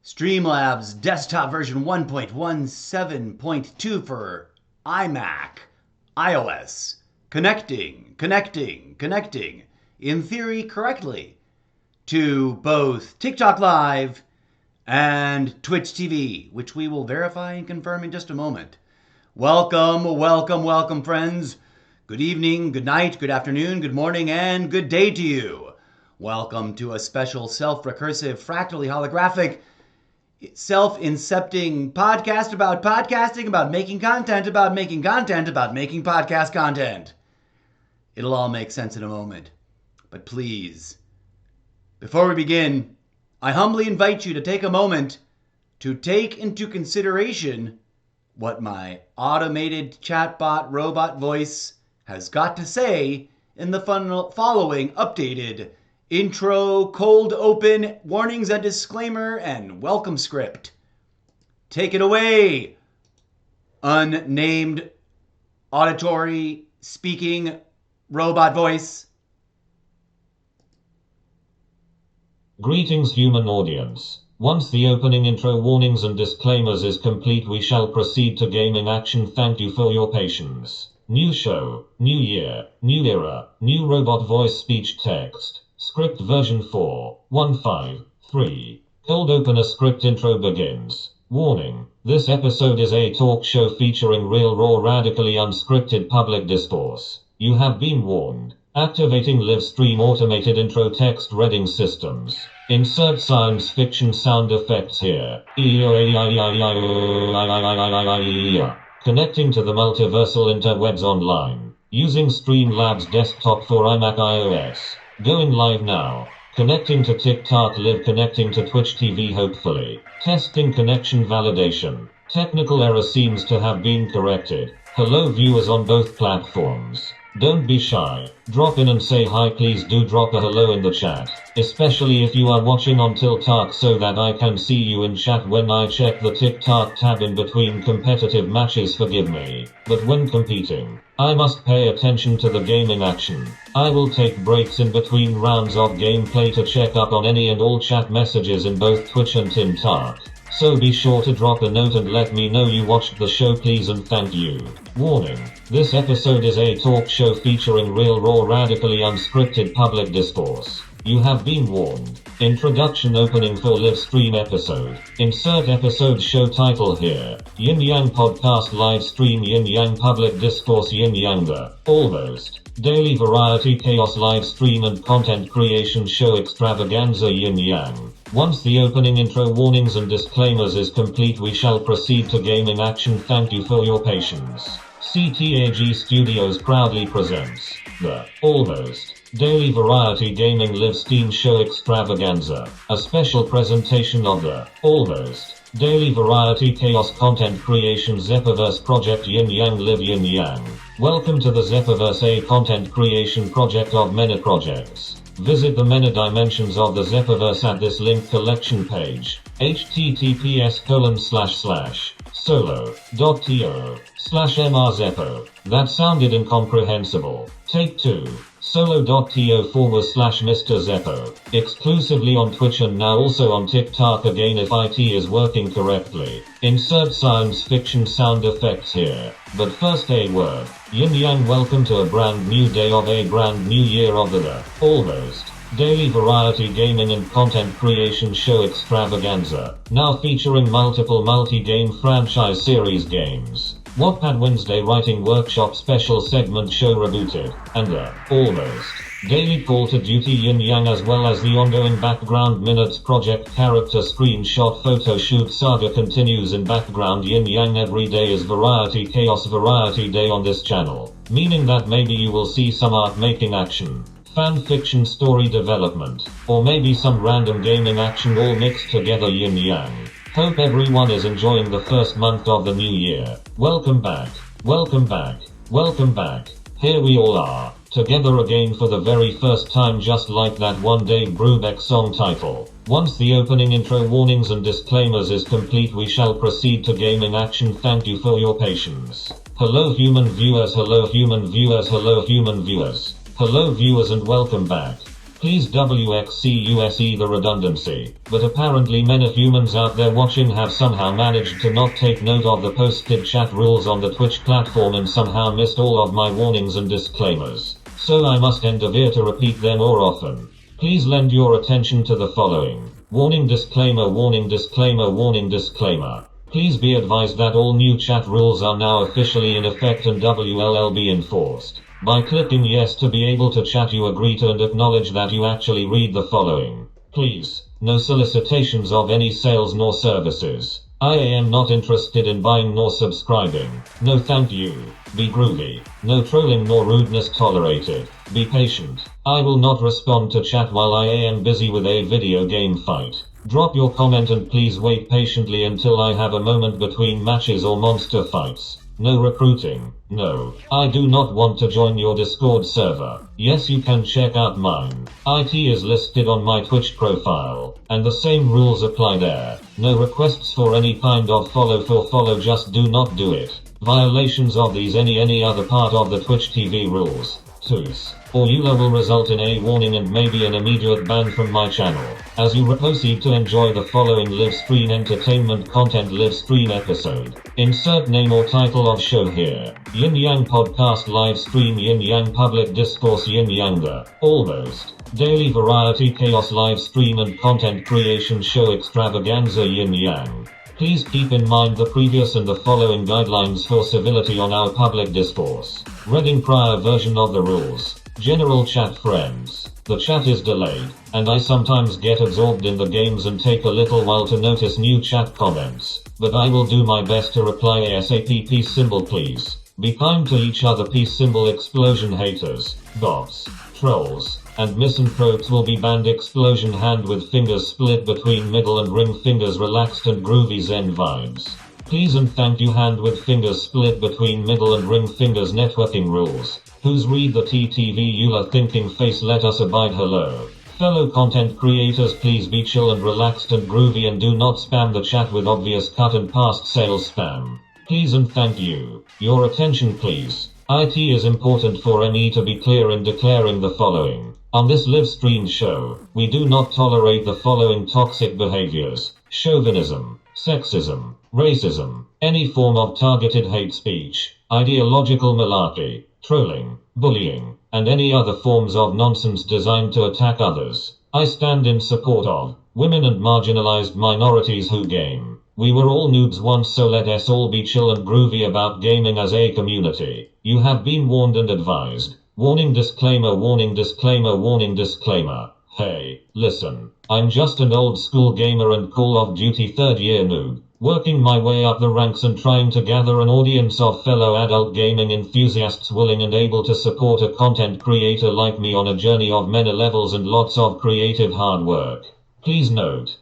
Streamlabs desktop version 1.17.2 for iMac, iOS. Connecting, in theory correctly, to both TikTok Live and Twitch TV, which we will verify and confirm in just a moment. Welcome, friends. Good evening, good night, good afternoon, good morning, and good day to you. Welcome to a special self-recursive, fractally holographic, self-incepting podcast about podcasting, about making content, about making podcast content. It'll all make sense in a moment. But please, before we begin, I humbly invite you to take a moment to take into consideration what my automated chatbot robot voice has got to say in the following updated intro, cold open, warnings and disclaimer, and welcome script. Take it away, unnamed auditory speaking robot voice. Greetings, human audience. Once the opening intro, warnings and disclaimers is complete, we shall proceed to gaming action. Thank you for your patience. New show, new year, new era, new robot voice speech text. Script version 4.153. Cold opener script intro begins. Warning. This episode is a talk show featuring real, raw, radically unscripted public discourse. You have been warned. Activating live stream automated intro text reading systems. Insert science fiction sound effects here. Connecting to the multiversal interwebs online. Using Streamlabs desktop for iMac iOS. Going live now. Connecting to TikTok Live, connecting to Twitch TV hopefully. Testing connection validation. Technical error seems to have been corrected. Hello viewers on both platforms. Don't be shy. Drop in and say hi. Please do drop a hello in the chat. Especially if you are watching on TikTok so that I can see you in chat when I check the TikTok tab in between competitive matches. Forgive me. But when competing, I must pay attention to the gaming action. I will take breaks in between rounds of gameplay to check up on any and all chat messages in both Twitch and TikTok. So be sure to drop a note and let me know you watched the show, please, and thank you. Warning. This episode is a talk show featuring real, raw, radically unscripted public discourse. You have been warned. Introduction opening for live stream episode. Insert episode show title here. Yin Yang podcast live stream, Yin Yang public discourse, Yin Yang the Almost daily variety chaos live stream and content creation show Extravaganza, Yin Yang. Once the opening intro, warnings and disclaimers is complete, we shall proceed to gaming action. Thank you for your patience. CTAG Studios proudly presents the Almost daily variety gaming live stream show Extravaganza, a special presentation of the Almost daily variety chaos content creation Zeppoverse project Yin Yang Live Yin Yang. Welcome to the Zeppoverse, a content creation project of many projects. Visit the many dimensions of the Zeppoverse at this link collection page, https://solo.to/mrzeppo. That sounded incomprehensible. Take 2. Solo.to/Mr. Zeppo. Exclusively on Twitch and now also on TikTok again if IT is working correctly. Insert science fiction sound effects here. But first a word. Yin Yang, welcome to a brand new day of a brand new year of the Almost daily variety gaming and content creation show Extravaganza. Now featuring multiple multi-game franchise series games. Wattpad Wednesday writing workshop special segment show rebooted, and the Almost daily call to duty Yin Yang, as well as the ongoing background minutes project character screenshot photo shoot saga continues in background. Yin Yang every day is variety chaos variety day on this channel, meaning that maybe you will see some art making action, fan fiction story development, or maybe some random gaming action all mixed together. Yin Yang. Hope everyone is enjoying the first month of the new year. Welcome back. Here we all are, together again for the very first time, just like that one Dave Brubeck song title. Once the opening intro, warnings and disclaimers is complete, we shall proceed to gaming action. Thank you for your patience. Hello human viewers, hello human viewers, hello human viewers. Hello viewers and welcome back. Please WXCUSE the redundancy, but apparently many humans out there watching have somehow managed to not take note of the posted chat rules on the Twitch platform and somehow missed all of my warnings and disclaimers. So I must endeavor to repeat them more often. Please lend your attention to the following. Warning disclaimer, warning disclaimer, warning disclaimer. Please be advised that all new chat rules are now officially in effect and will be enforced. By clicking yes to be able to chat, you agree to and acknowledge that you actually read the following. Please, no solicitations of any sales nor services. I am not interested in buying nor subscribing. No thank you. Be groovy. No trolling nor rudeness tolerated. Be patient. I will not respond to chat while I am busy with a video game fight. Drop your comment and please wait patiently until I have a moment between matches or monster fights. No recruiting. No. I do not want to join your Discord server. Yes, you can check out mine. IT is listed on my Twitch profile, and the same rules apply there. No requests for any kind of follow, just do not do it. Violations of these any other part of the Twitch TV rules. Tooth. Or EULA will result in a warning and maybe an immediate ban from my channel. As you proceed to enjoy the following live stream entertainment content live stream episode. Insert name or title of show here. Yin Yang Podcast Live Stream Yin Yang Public Discourse Yin Yang The Almost Daily Variety Chaos Live Stream and Content Creation Show Extravaganza Yin Yang. Please keep in mind the previous and the following guidelines for civility on our public discourse. Reading prior version of the rules. General chat friends. The chat is delayed, and I sometimes get absorbed in the games and take a little while to notice new chat comments. But I will do my best to reply ASAP. Peace symbol please. Be kind to each other. Peace symbol explosion haters, bots, trolls, and misanthropes will be banned. Explosion hand with fingers split between middle and ring fingers relaxed and groovy zen vibes. Please and thank you hand with fingers split between middle and ring fingers networking rules. Who's read the TTV EULA thinking face let us abide hello. Fellow content creators please be chill and relaxed and groovy and do not spam the chat with obvious cut and past sales spam. Please and thank you. Your attention please. IT is important for me to be clear in declaring the following. On this live stream show, we do not tolerate the following toxic behaviors: chauvinism, sexism, racism, any form of targeted hate speech, ideological malarkey, trolling, bullying, and any other forms of nonsense designed to attack others. I stand in support of women and marginalized minorities who game. We were all noobs once, so let us all be chill and groovy about gaming as a community. You have been warned and advised. Warning disclaimer, warning disclaimer, warning disclaimer. Hey, listen. I'm just an old school gamer and Call of Duty 3rd year noob, working my way up the ranks and trying to gather an audience of fellow adult gaming enthusiasts willing and able to support a content creator like me on a journey of many levels and lots of creative hard work. Please note,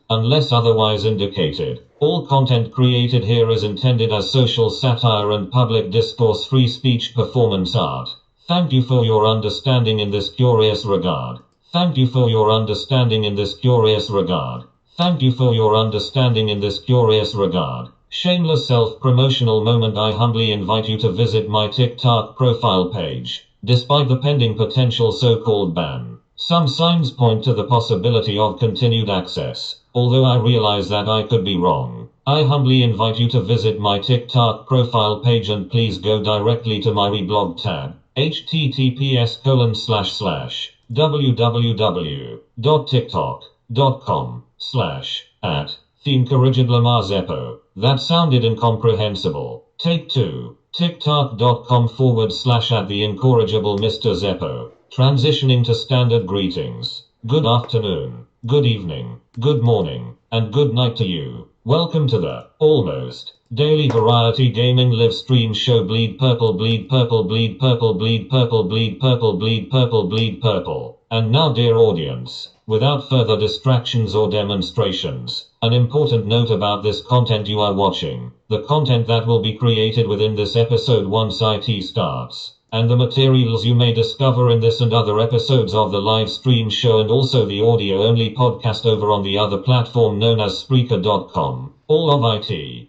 unless otherwise indicated, all content created here is intended as social satire and public discourse, free speech, performance art. Thank you for your understanding in this curious regard. Thank you for your understanding in this curious regard. Thank you for your understanding in this curious regard. Shameless self-promotional moment. I humbly invite you to visit my TikTok profile page. Despite the pending potential so-called ban, some signs point to the possibility of continued access. Although I realize that I could be wrong, I humbly invite you to visit my TikTok profile page and please go directly to my reblog tab. https://www.tiktok.com/@TheIncorrigibleMarzeppo. That sounded incomprehensible. Take 2. TikTok.com/@TheIncorrigible Mr. Zeppo. Transitioning to standard greetings. Good afternoon, good evening, good morning, and good night to you. Welcome to the almost daily variety gaming live stream show. Bleed purple, bleed purple, bleed purple, bleed purple, bleed purple, bleed purple, bleed purple. And now, dear audience, without further distractions or demonstrations, an important note about this content you are watching. The content that will be created within this episode once IT starts, and the materials you may discover in this and other episodes of the live stream show, and also the audio-only podcast over on the other platform known as Spreaker.com. All of IT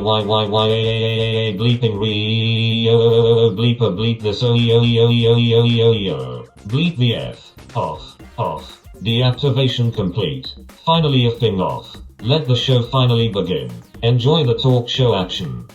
bleeping re bleeper bleep this yo. Bleep the F. Off. Deactivation complete. Finally a thing off. Let the show finally begin. Enjoy the talk show action.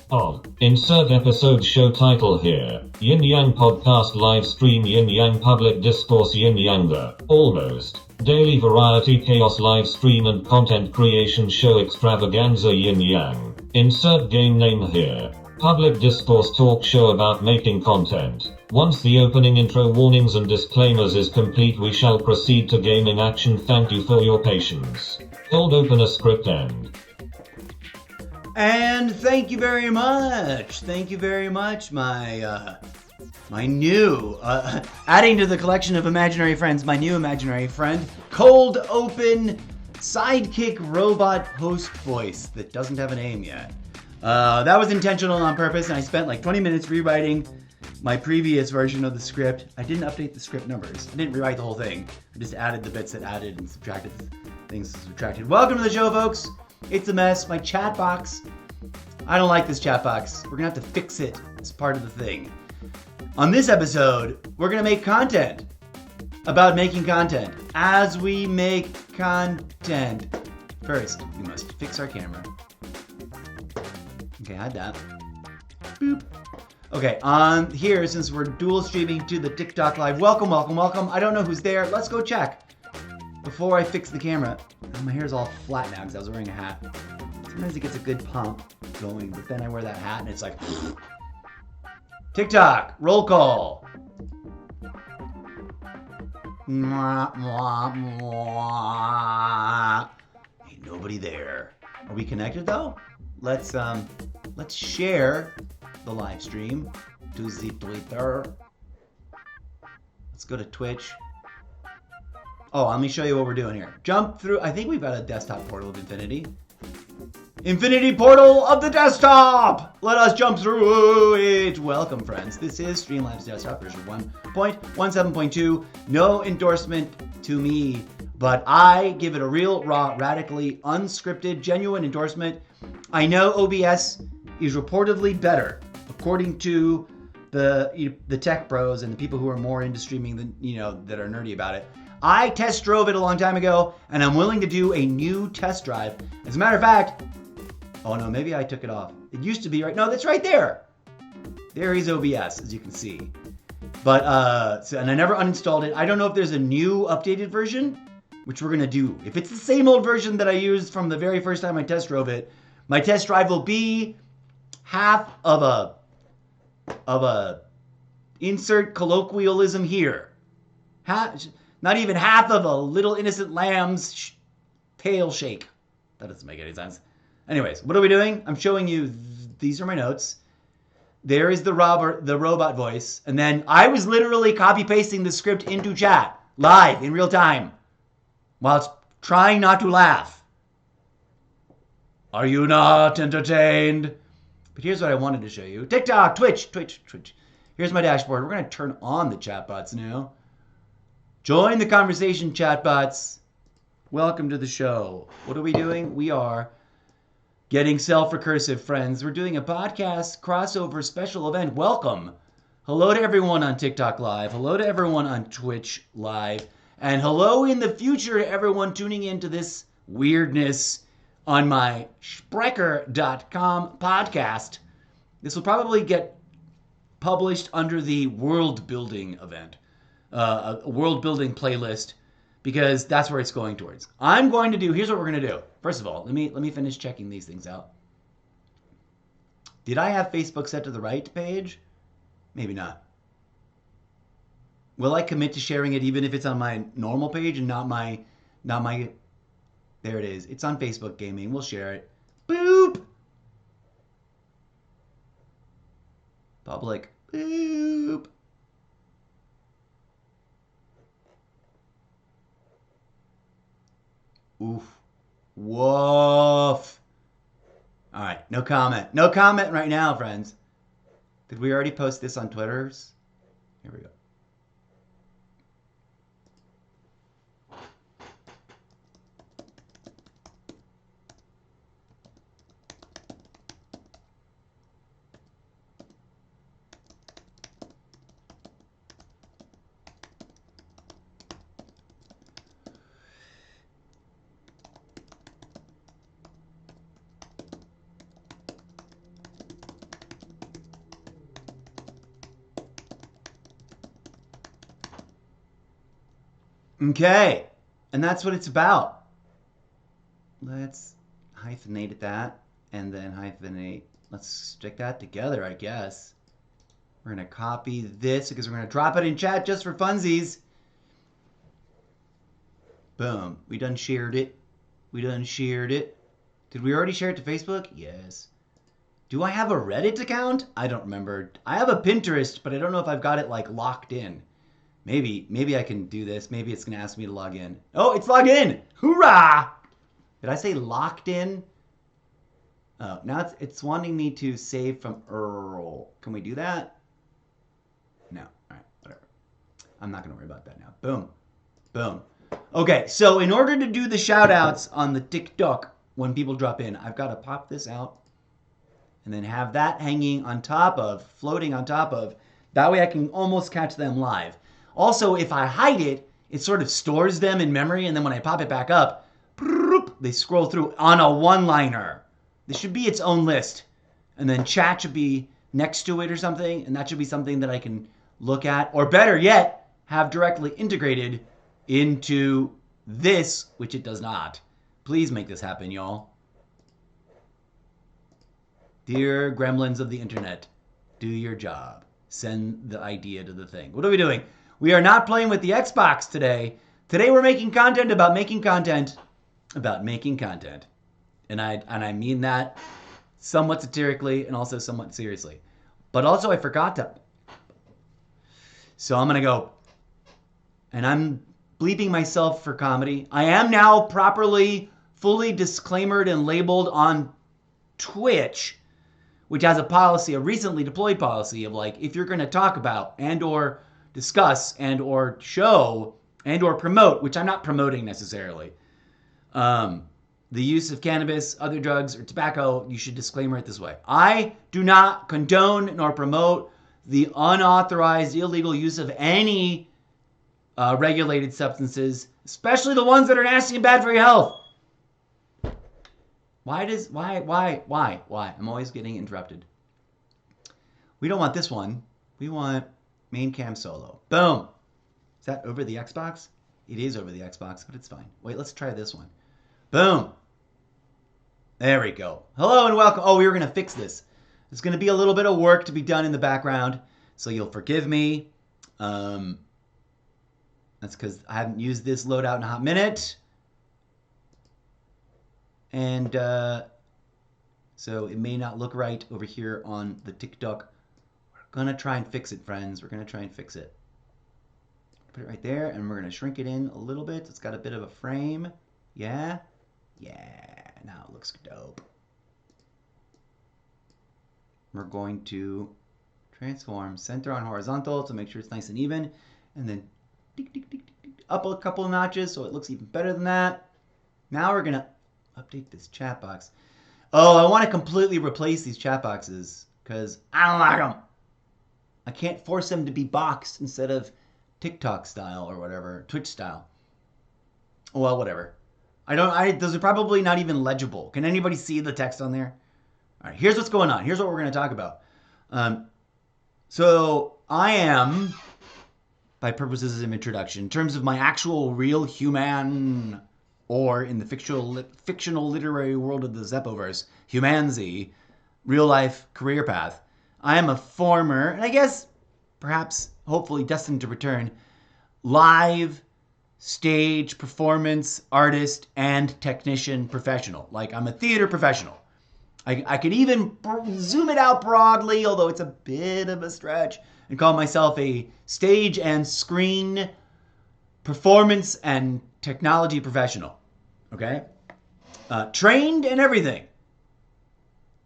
Insert episode show title here. Yin Yang Podcast Live Stream Yin Yang Public Discourse Yin Yang Almost. Daily Variety Chaos Live Stream and Content Creation Show Extravaganza Yin Yang. Insert game name here. Public Discourse Talk Show about making content. Once the opening intro warnings and disclaimers is complete, we shall proceed to gaming action. Thank you for your patience. Hold open a script end. And thank you very much. Thank you very much, my new, adding to the collection of imaginary friends, my new imaginary friend, cold open sidekick robot host voice that doesn't have a name yet. That was intentional and on purpose, and I spent like 20 minutes rewriting my previous version of the script. I didn't update the script numbers. I didn't rewrite the whole thing. I just added the bits that added and subtracted things that subtracted. Welcome to the show, folks. It's a mess. My chat box. I don't like this chat box. We're going to have to fix it as part of the thing. On this episode, we're going to make content about making content. As we make content. First, we must fix our camera. Okay, I had that. Boop. Okay, on here, since we're dual streaming to the TikTok live, welcome. I don't know who's there. Let's go check. Before I fix the camera, oh, my hair's all flat now because I was wearing a hat. Sometimes it gets a good pump going, but then I wear that hat and it's like... TikTok, roll call. Ain't nobody there. Are we connected though? Let's share the live stream to the Twitter. Let's go to Twitch. Oh, let me show you what we're doing here. Jump through. I think we've got a desktop portal of infinity. Infinity portal of the desktop! Let us jump through it. Welcome, friends. This is Streamlabs Desktop version 1.17.2. No endorsement to me, but I give it a real, raw, radically unscripted, genuine endorsement. I know OBS is reportedly better, according to the tech bros and the people who are more into streaming than that are nerdy about it. I test drove it a long time ago, and I'm willing to do a new test drive. As a matter of fact, oh no, maybe I took it off. It used to be right. No, that's right there. There is OBS, as you can see. But and I never uninstalled it. I don't know if there's a new updated version, which we're gonna do. If it's the same old version that I used from the very first time I test drove it, my test drive will be half of a insert colloquialism here. Not even half of a little innocent lamb's tail shake. That doesn't make any sense. Anyways, what are we doing? I'm showing you, these are my notes. There is the robot voice. And then I was literally copy pasting the script into chat, live, in real time, whilst trying not to laugh. Are you not entertained? But here's what I wanted to show you. TikTok, Twitch. Here's my dashboard. We're going to turn on the chatbots now. Join the conversation, chatbots. Welcome to the show. What are we doing? We are getting self-recursive, friends. We're doing a podcast crossover special event. Welcome. Hello to everyone on TikTok Live. Hello to everyone on Twitch Live. And hello in the future to everyone tuning into this weirdness on my Sprecher.com podcast. This will probably get published under the world building event. A world building playlist, because that's where it's going towards. I'm going to do, here's what we're going to do. First of all, let me finish checking these things out. Did I have Facebook set to the right page? Maybe not. Will I commit to sharing it even if it's on my normal page and not my, there it is. It's on Facebook Gaming. We'll share it. Boop. Public. Boop. Oof. Woof. All right, no comment. No comment right now, friends. Did we already post this on Twitter's? Here we go. Okay, and that's what it's about. Let's hyphenate that, and then hyphenate. Let's stick that together, I guess. We're going to copy this because we're going to drop it in chat just for funsies. Boom. We done shared it. Did we already share it to Facebook? Yes. Do I have a Reddit account? I don't remember. I have a Pinterest, but I don't know if I've got it like locked in. Maybe I can do this. Maybe it's going to ask me to log in. Oh, it's logged in. Hoorah! Did I say locked in? Oh, now it's wanting me to save from Earl. Can we do that? No. All right, whatever. I'm not going to worry about that now. Boom. Boom. Okay, so in order to do the shout outs on the TikTok when people drop in, I've got to pop this out and then have that hanging on top of, floating on top of. That way I can almost catch them live. Also, if I hide it, it sort of stores them in memory, and then when I pop it back up, they scroll through on a one-liner. This should be its own list. And then chat should be next to it or something, and that should be something that I can look at. Or better yet, have directly integrated into this, which it does not. Please make this happen, y'all. Dear gremlins of the internet, do your job. Send the idea to the thing. What are we doing? We are not playing with the Xbox today. Today we're making content about making content about making content. And I mean that somewhat satirically and also somewhat seriously. But also I forgot to. So I'm going to go. And I'm bleeping myself for comedy. I am now properly, fully disclaimered and labeled on Twitch, which has a policy, a recently deployed policy of like, if you're going to talk about and or discuss and or show and or promote, which I'm not promoting necessarily, the use of cannabis, other drugs, or tobacco, you should disclaimer it this way. I do not condone nor promote the unauthorized, illegal use of any regulated substances, especially the ones that are nasty and bad for your health. Why? I'm always getting interrupted. We don't want this one. We want main cam solo. Boom. Is that over the Xbox? It is over the Xbox, but it's fine. Wait, let's try this one. Boom. There we go. Hello and welcome. Oh, we were going to fix this. There's going to be a little bit of work to be done in the background, so you'll forgive me. That's because I haven't used this loadout in a hot minute. And so it may not look right over here on the TikTok. We're going to try and fix it, friends. We're going to try and fix it. Put it right there, and we're going to shrink it in a little bit. It's got a bit of a frame. Yeah? Yeah. Now it looks dope. We're going to transform center on horizontal to make sure it's nice and even. And then up a couple of notches so it looks even better than that. Now we're going to update this chat box. Oh, I want to completely replace these chat boxes because I don't like them. I can't force them to be boxed instead of TikTok style or whatever, Twitch style. Well, whatever. Those are probably not even legible. Can anybody see the text on there? All right, here's what's going on. Here's what we're going to talk about. So I am, by purposes of introduction, in terms of my actual real human, or in the fictional literary world of the Zeppoverse, humanzy, real life career path, I am a former, and I guess perhaps hopefully destined to return, live stage performance artist and technician professional. Like, I'm a theater professional. I could even zoom it out broadly, although it's a bit of a stretch, and call myself a stage and screen performance and technology professional. Okay? Trained and everything.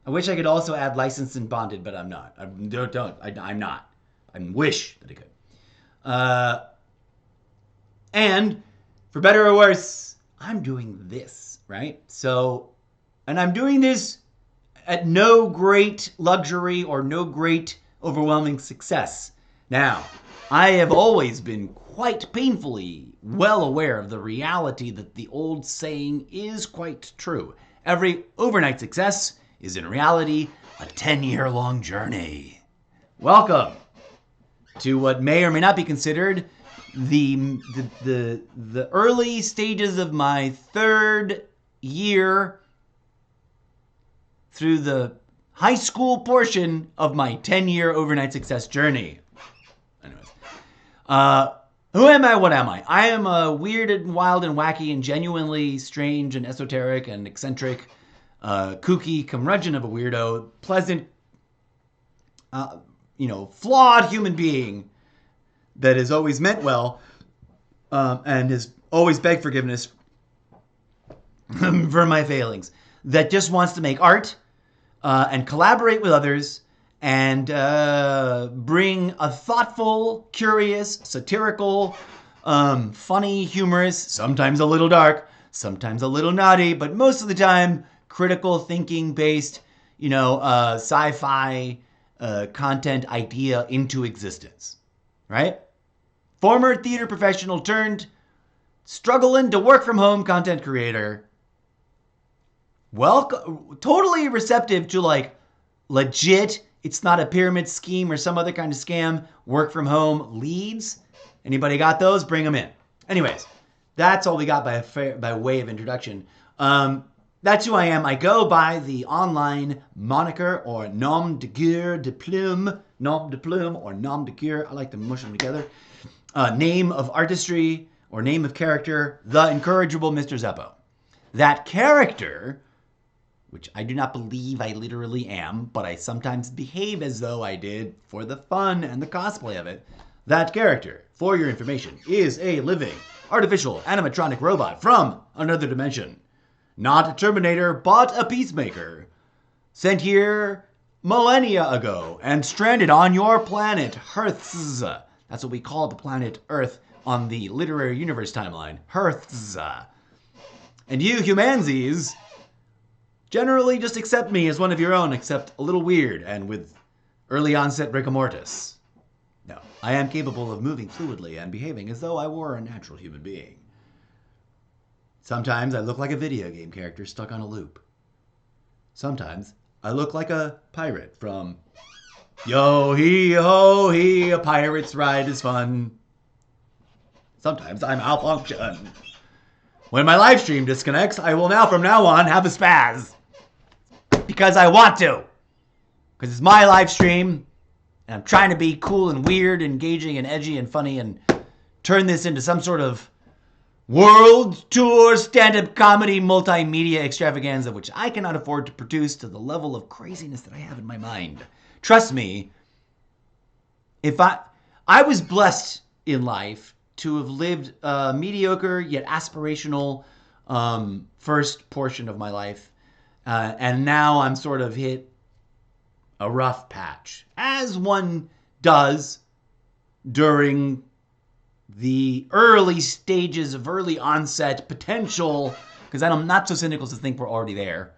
I wish I could also add licensed and bonded, but I'm not. I'm not. I wish that I could. And for better or worse, I'm doing this, right? So, and I'm doing this at no great luxury or no great overwhelming success. Now, I have always been quite painfully well aware of the reality that the old saying is quite true. Every overnight success is in reality a 10-year-long journey. Welcome to what may or may not be considered the early stages of my third year through the high school portion of my 10-year overnight success journey. Anyways, who am I? What am I? I am a weird and wild and wacky and genuinely strange and esoteric and eccentric, kooky curmudgeon of a weirdo, pleasant, flawed human being that has always meant well and has always begged forgiveness for my failings, that just wants to make art and collaborate with others and bring a thoughtful, curious, satirical, funny, humorous, sometimes a little dark, sometimes a little naughty, but most of the time critical thinking based, sci-fi content idea into existence, right? Former theater professional turned struggling to work from home content creator. Welcome, totally receptive to like legit, it's not a pyramid scheme or some other kind of scam, work from home leads. Anybody got those? Bring them in. Anyways, that's all we got by way of introduction. That's who I am. I go by the online moniker or nom de guerre de plume, or nom de guerre. I like to mush them together. Name of artistry or name of character, the incorrigible Mr. Zeppo. That character, which I do not believe I literally am, but I sometimes behave as though I did for the fun and the cosplay of it. That character, for your information, is a living, artificial, animatronic robot from another dimension. Not a Terminator, but a Peacemaker. Sent here millennia ago and stranded on your planet, Hearths. That's what we call the planet Earth on the literary universe timeline, Hearths. And you, humansies, generally just accept me as one of your own, except a little weird and with early onset rigor mortis. No, I am capable of moving fluidly and behaving as though I were a natural human being. Sometimes I look like a video game character stuck on a loop. Sometimes I look like a pirate from Yo hee ho hee, a pirate's ride is fun. Sometimes I malfunction. When my live stream disconnects, I will from now on have a spaz. Because I want to. Because it's my live stream, and I'm trying to be cool and weird, engaging and edgy and funny, and turn this into some sort of world tour stand-up comedy multimedia extravaganza, which I cannot afford to produce to the level of craziness that I have in my mind. Trust me, if I was blessed in life to have lived a mediocre yet aspirational first portion of my life, and now I'm sort of hit a rough patch, as one does during the early stages of early onset potential, because I'm not so cynical to think we're already there,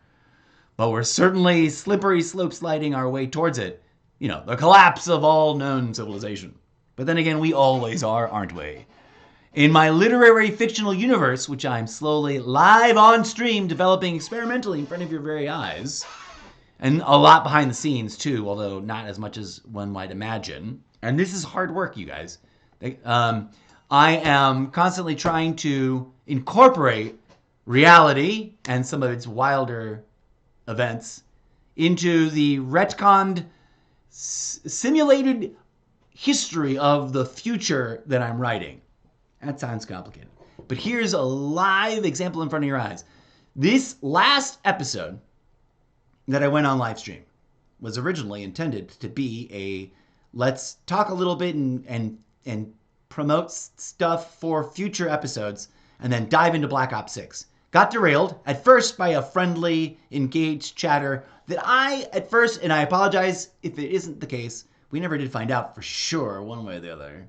but we're certainly slippery slope sliding our way towards it. You know, the collapse of all known civilization. But then again, we always are, aren't we? In my literary fictional universe, which I'm slowly live on stream developing experimentally in front of your very eyes, and a lot behind the scenes too, although not as much as one might imagine. And this is hard work, you guys. I am constantly trying to incorporate reality and some of its wilder events into the retconned, simulated history of the future that I'm writing. That sounds complicated. But here's a live example in front of your eyes. This last episode that I went on live stream was originally intended to be a let's talk a little bit and promote stuff for future episodes and then dive into Black Ops 6. Got derailed at first by a friendly, engaged chatter that at first, and I apologize if it isn't the case, we never did find out for sure one way or the other.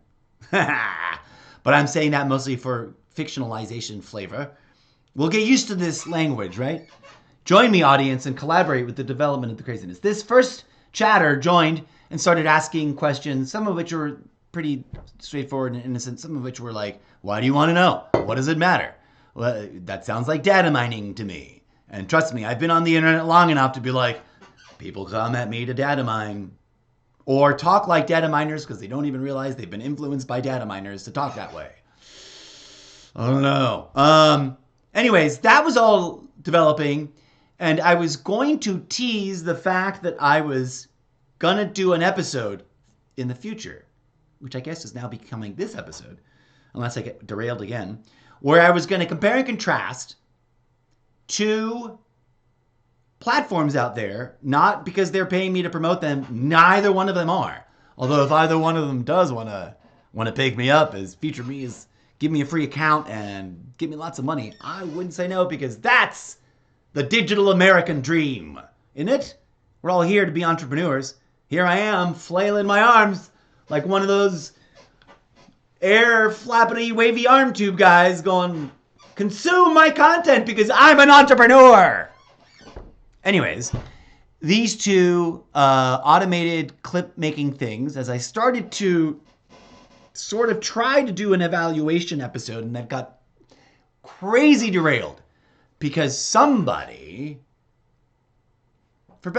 But I'm saying that mostly for fictionalization flavor. We'll get used to this language, right? Join me, audience, and collaborate with the development of the craziness. This first chatter joined and started asking questions, some of which were pretty straightforward and innocent, some of which were like, why do you want to know? What does it matter? Well, that sounds like data mining to me. And trust me, I've been on the internet long enough to be like, people come at me to data mine. Or talk like data miners because they don't even realize they've been influenced by data miners to talk that way. I don't know. Anyways, that was all developing. And I was going to tease the fact that I was going to do an episode in the future, which I guess is now becoming this episode, unless I get derailed again, where I was going to compare and contrast two platforms out there, not because they're paying me to promote them, neither one of them are. Although if either one of them does want to pick me up as feature me, as give me a free account and give me lots of money, I wouldn't say no, because that's the digital American dream, isn't it? We're all here to be entrepreneurs. Here I am, flailing my arms like one of those air flappity wavy arm tube guys going, consume my content because I'm an entrepreneur. Anyways, these two automated clip making things, as I started to sort of try to do an evaluation episode, and that got crazy derailed because somebody, for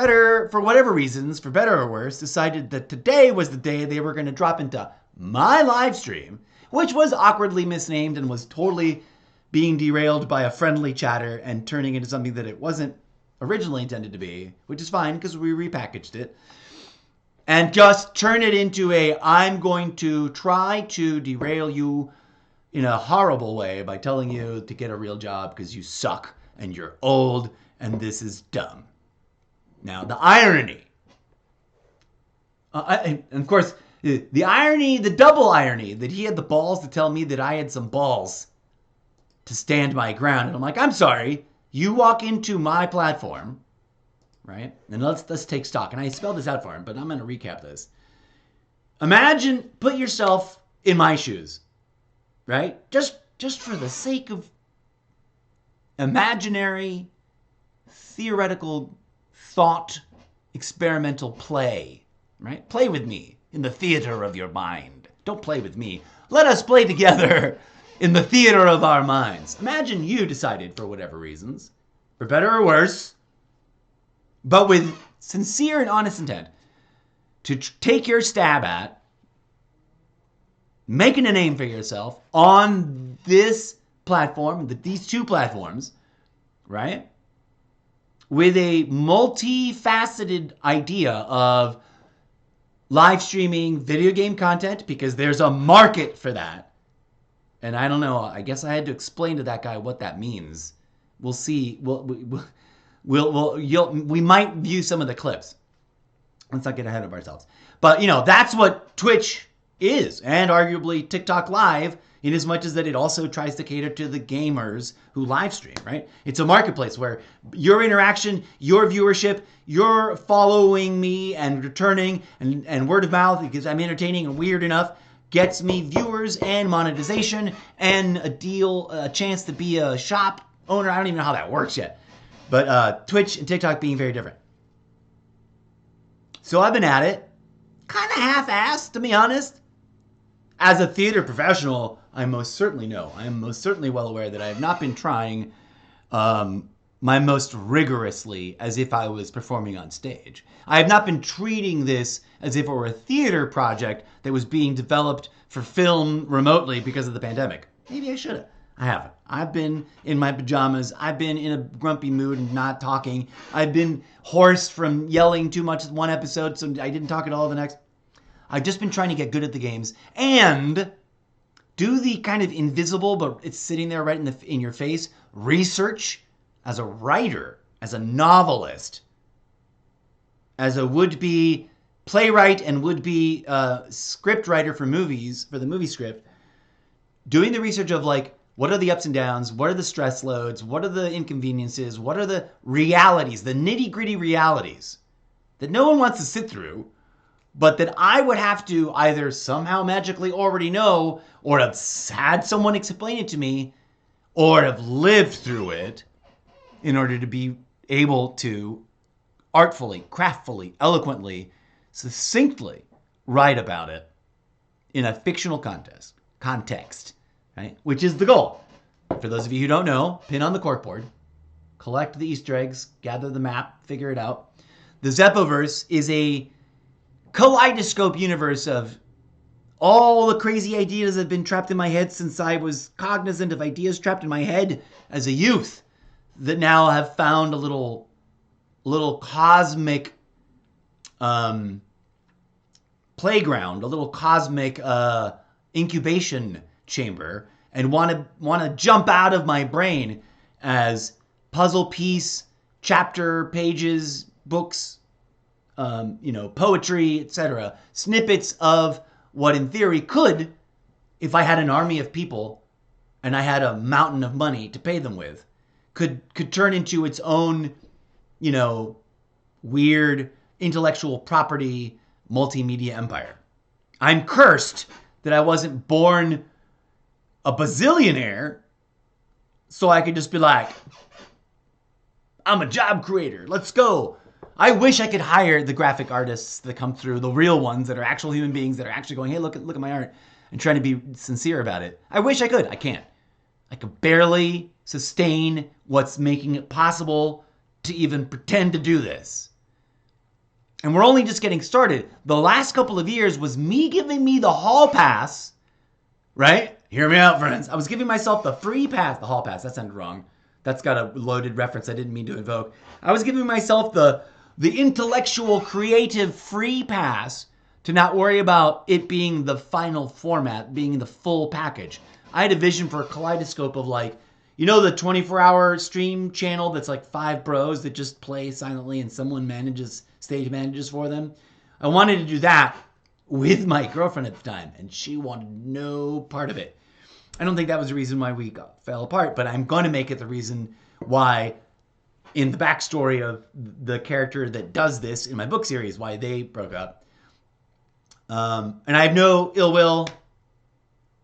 whatever reasons, for better or worse, decided that today was the day they were going to drop into my live stream, which was awkwardly misnamed and was totally being derailed by a friendly chatter and turning into something that it wasn't originally intended to be, which is fine because we repackaged it, and just turn it into I'm going to try to derail you in a horrible way by telling you to get a real job because you suck and you're old and this is dumb. Now, the irony, and of course, The irony, the double irony, that he had the balls to tell me that I had some balls to stand my ground. And I'm like, I'm sorry. You walk into my platform, right? And let's take stock. And I spelled this out for him, but I'm going to recap this. Imagine, put yourself in my shoes, right? Just for the sake of imaginary, theoretical thought, experimental play, right? Play with me in the theater of your mind. Don't play with me. Let us play together in the theater of our minds. Imagine you decided, for whatever reasons, for better or worse, but with sincere and honest intent, to take your stab at making a name for yourself on this platform, these two platforms, right? With a multifaceted idea of live streaming video game content, because there's a market for that. And I don't know, I guess I had to explain to that guy what that means. We'll see. We might view some of the clips. Let's not get ahead of ourselves. But, that's what Twitch is, and arguably TikTok Live, in as much as that it also tries to cater to the gamers who live stream, right? It's a marketplace where your interaction, your viewership, your following me and returning and word of mouth, because I'm entertaining and weird enough, gets me viewers and monetization and a chance to be a shop owner. I don't even know how that works yet. But Twitch and TikTok being very different. So I've been at it, kind of half-assed, to be honest. As a theater professional, I most certainly know. I am most certainly well aware that I have not been trying my most rigorously as if I was performing on stage. I have not been treating this as if it were a theater project that was being developed for film remotely because of the pandemic. Maybe I should have. I haven't. I've been in my pajamas. I've been in a grumpy mood and not talking. I've been hoarse from yelling too much one episode, so I didn't talk at all the next. I've just been trying to get good at the games and do the kind of invisible, but it's sitting there right in your face, research as a writer, as a novelist, as a would-be playwright and would-be script writer for movies, for the movie script, doing the research of what are the ups and downs, what are the stress loads, what are the inconveniences, what are the realities, the nitty-gritty realities that no one wants to sit through, but that I would have to either somehow magically already know, or have had someone explain it to me, or have lived through it in order to be able to artfully, craftfully, eloquently, succinctly write about it in a fictional context, right? Which is the goal. For those of you who don't know, pin on the corkboard, collect the Easter eggs, gather the map, figure it out. The Zeppoverse is a kaleidoscope universe of all the crazy ideas that have been trapped in my head since I was cognizant of ideas trapped in my head as a youth, that now have found a little cosmic playground, a little cosmic incubation chamber, and want to jump out of my brain as puzzle piece, chapter, pages, books, poetry, etc. Snippets of what in theory could, if I had an army of people and I had a mountain of money to pay them with, could turn into its own, weird intellectual property multimedia empire. I'm cursed that I wasn't born a bazillionaire so I could just be like, I'm a job creator. Let's go. I wish I could hire the graphic artists that come through, the real ones that are actual human beings that are actually going, hey, look at my art, and trying to be sincere about it. I wish I could. I can't. I could barely sustain what's making it possible to even pretend to do this. And we're only just getting started. The last couple of years was me giving me the hall pass, right? Hear me out, friends. I was giving myself the free pass, the hall pass. That sounded wrong. That's got a loaded reference I didn't mean to invoke. I was giving myself the intellectual, creative free pass to not worry about it being the final format, being the full package. I had a vision for a kaleidoscope of the 24-hour stream channel that's 5 bros that just play silently and someone stage manages for them. I wanted to do that with my girlfriend at the time, and she wanted no part of it. I don't think that was the reason why we fell apart, but I'm going to make it the reason why, in the backstory of the character that does this in my book series, why they broke up. And I have no ill will,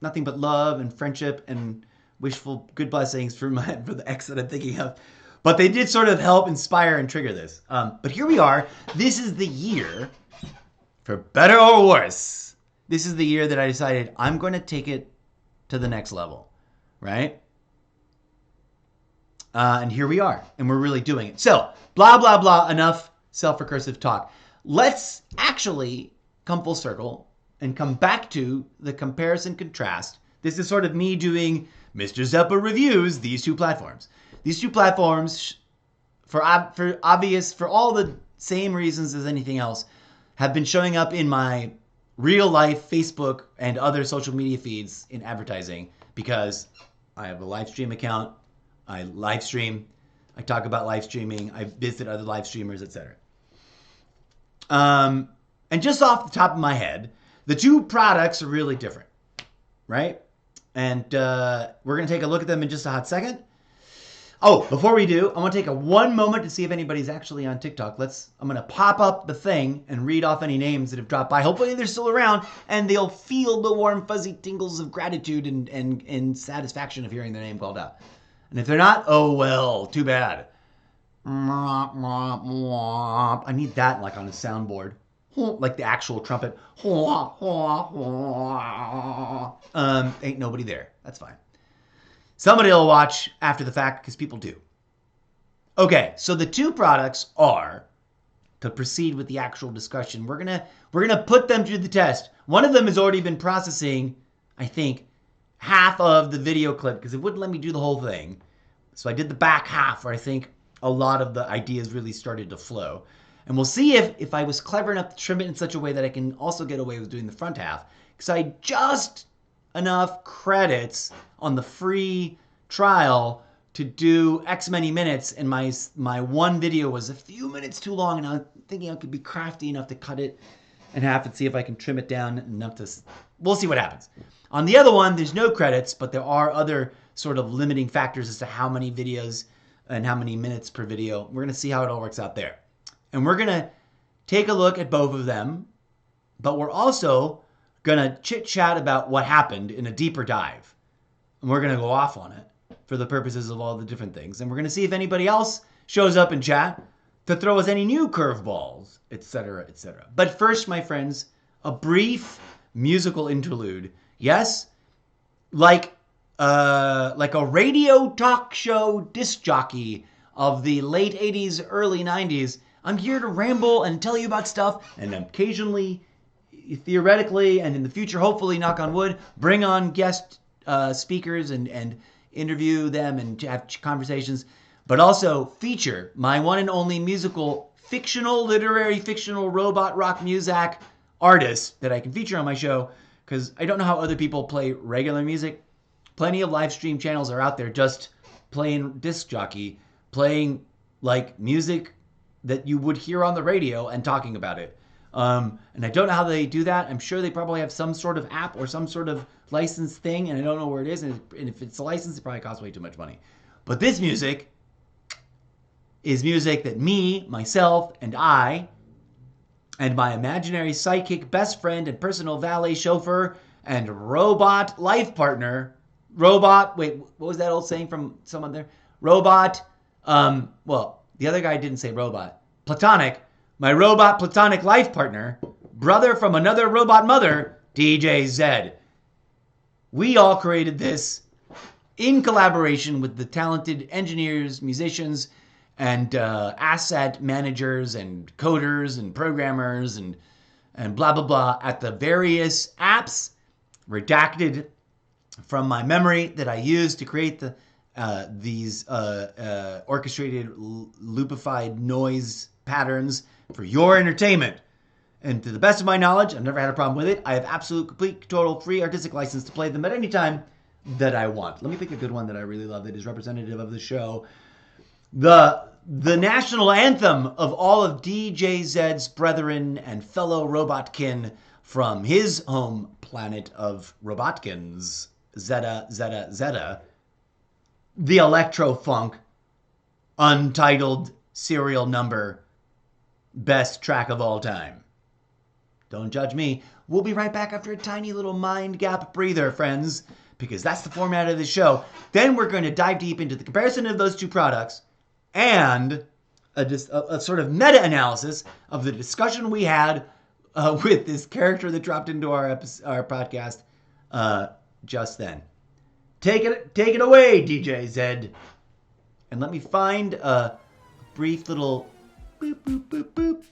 nothing but love and friendship and wishful good blessings for the ex that I'm thinking of. But they did sort of help inspire and trigger this. But here we are. This is the year, for better or worse, this is the year that I decided I'm going to take it to the next level, right? And here we are, and we're really doing it. So, blah, blah, blah, enough self-recursive talk. Let's actually come full circle and come back to the comparison contrast. This is sort of me doing Mr. Zeppa reviews these two platforms. These two platforms, for all the same reasons as anything else, have been showing up in my real life Facebook and other social media feeds in advertising because I have a live stream account. I live stream. I talk about live streaming. I visit other live streamers, etc. And just off the top of my head, the two products are really different, right? And we're going to take a look at them in just a hot second. Oh, before we do, I want to take one moment to see if anybody's actually on TikTok. I'm going to pop up the thing and read off any names that have dropped by. Hopefully they're still around and they'll feel the warm, fuzzy tingles of gratitude and satisfaction of hearing their name called out. And if they're not, oh well, too bad. I need that like on a soundboard. Like the actual trumpet. Ain't nobody there. That's fine. Somebody will watch after the fact because people do. Okay, so the two products are, to proceed with the actual discussion, we're gonna put them to the test. One of them has already been processing, I think, half of the video clip because it wouldn't let me do the whole thing. So I did the back half where I think a lot of the ideas really started to flow. And we'll see if I was clever enough to trim it in such a way that I can also get away with doing the front half. Because I just enough credits on the free trial to do X many minutes, and my one video was a few minutes too long, and I'm thinking I could be crafty enough to cut it in half and see if I can trim it down enough to... We'll see what happens. On the other one, there's no credits, but there are other sort of limiting factors as to how many videos and how many minutes per video. We're going to see how it all works out there. And we're going to take a look at both of them, but we're also going to chit-chat about what happened in a deeper dive. And we're going to go off on it for the purposes of all the different things. And we're going to see if anybody else shows up in chat to throw us any new curveballs, etc., etc. But first, my friends, a brief musical interlude. Yes, like a radio talk show disc jockey of the late 80s, early 90s, I'm here to ramble and tell you about stuff, and occasionally, theoretically, and in the future, hopefully, knock on wood, bring on guest speakers and interview them and have conversations, but also feature my one and only musical, literary fictional robot rock music artist that I can feature on my show, because I don't know how other people play regular music. Plenty of live stream channels are out there just playing disc jockey, playing like music that you would hear on the radio and talking about it. And I don't know how they do that. I'm sure they probably have some sort of app or some sort of license thing, and I don't know where it is. And if it's a license, it probably costs way too much money. But this music is music that me, myself, and I, and my imaginary sidekick, best friend, and personal valet chauffeur, and robot life partner, what was that old saying from someone there? Robot, the other guy didn't say robot. Platonic, my robot platonic life partner, brother from another robot mother, DJ Zed. We all created this in collaboration with the talented engineers, musicians, and asset managers and coders and programmers and blah, blah, blah at the various apps redacted from my memory that I used to create these orchestrated loopified noise patterns for your entertainment. And to the best of my knowledge, I've never had a problem with it. I have absolute, complete, total, free artistic license to play them at any time that I want. Let me pick a good one that I really love that is representative of the show. The national anthem of all of DJ Zed's brethren and fellow robotkin, from his home planet of Robotkins, Zeta, the electro-funk, untitled serial number, best track of all time. Don't judge me. We'll be right back after a tiny little mind gap breather, friends, because that's the format of the show. Then we're going to dive deep into the comparison of those two products and a sort of meta-analysis of the discussion we had with this character that dropped into our podcast just then. Take it away, DJ Zed. And let me find a brief little boop, boop, boop, boop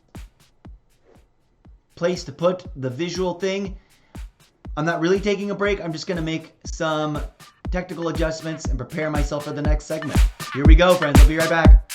place to put the visual thing. I'm not really taking a break. I'm just going to make some technical adjustments and prepare myself for the next segment. Here we go, friends. I'll be right back.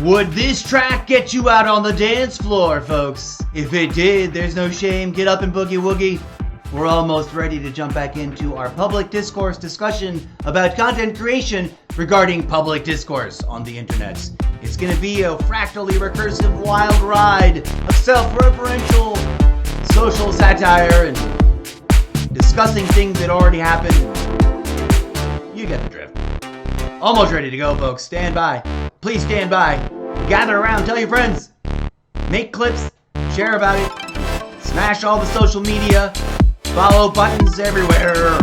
Would this track get you out on the dance floor, folks? If it did, there's no shame. Get up and boogie woogie. We're almost ready to jump back into our public discourse discussion about content creation regarding public discourse on the internet. It's going to be a fractally recursive wild ride of self-referential social satire and discussing things that already happened. You get the drift. Almost ready to go, folks. Stand by. Please stand by. Gather around. Tell your friends. Make clips. Share about it. Smash all the social media. Follow buttons everywhere.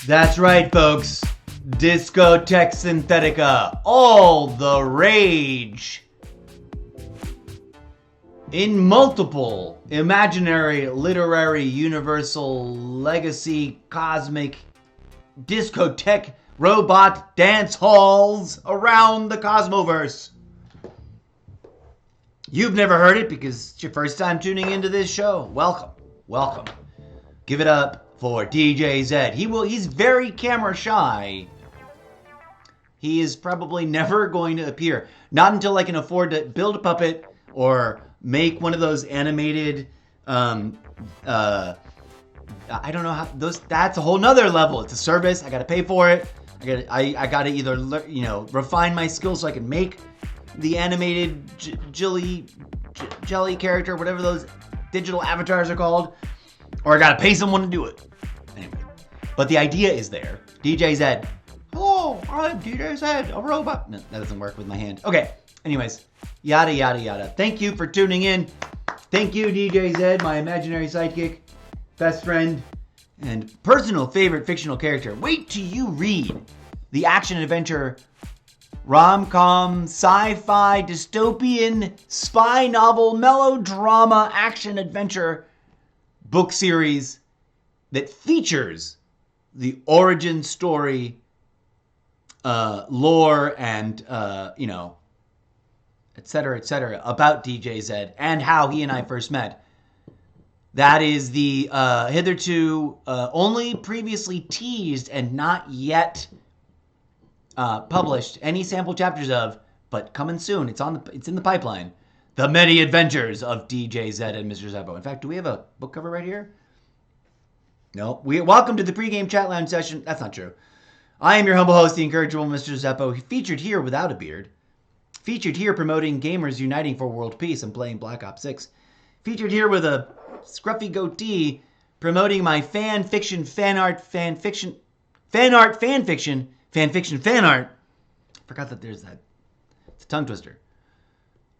That's right, folks. Discotheque Synthetica. All the rage. In multiple imaginary, literary, universal, legacy, cosmic, discotheque, robot dance halls around the Cosmoverse. You've never heard it because it's your first time tuning into this show. Welcome. Welcome. Give it up for DJ Zed. He's very camera shy. He is probably never going to appear. Not until I can afford to build a puppet or make one of those animated, I don't know how that's a whole nother level. It's a service. I got to pay for it. I got to either, refine my skills so I can make the animated jelly character, whatever those digital avatars are called, or I got to pay someone to do it. Anyway, but the idea is there. DJ Zed. Hello, I'm DJ Zed, a robot. No, that doesn't work with my hand. Okay. Anyways, yada, yada, yada. Thank you for tuning in. Thank you, DJ Zed, my imaginary sidekick, best friend, and personal favorite fictional character. Wait till you read the action-adventure, rom-com, sci-fi, dystopian, spy novel, melodrama, action-adventure book series that features the origin story, lore, and, etc., about DJ Zed and how he and I first met. That is the hitherto only previously teased and not yet published any sample chapters of, but coming soon. It's in the pipeline. The Many Adventures of DJ Zed and Mr. Zeppo. In fact, do we have a book cover right here? No. Welcome to the pregame chat lounge session. That's not true. I am your humble host, the incorrigible Mr. Zeppo, featured here without a beard. Featured here promoting gamers uniting for world peace and playing Black Ops 6. Featured here with a scruffy goatee promoting my fan fiction, fan art. Forgot that there's that. It's a tongue twister.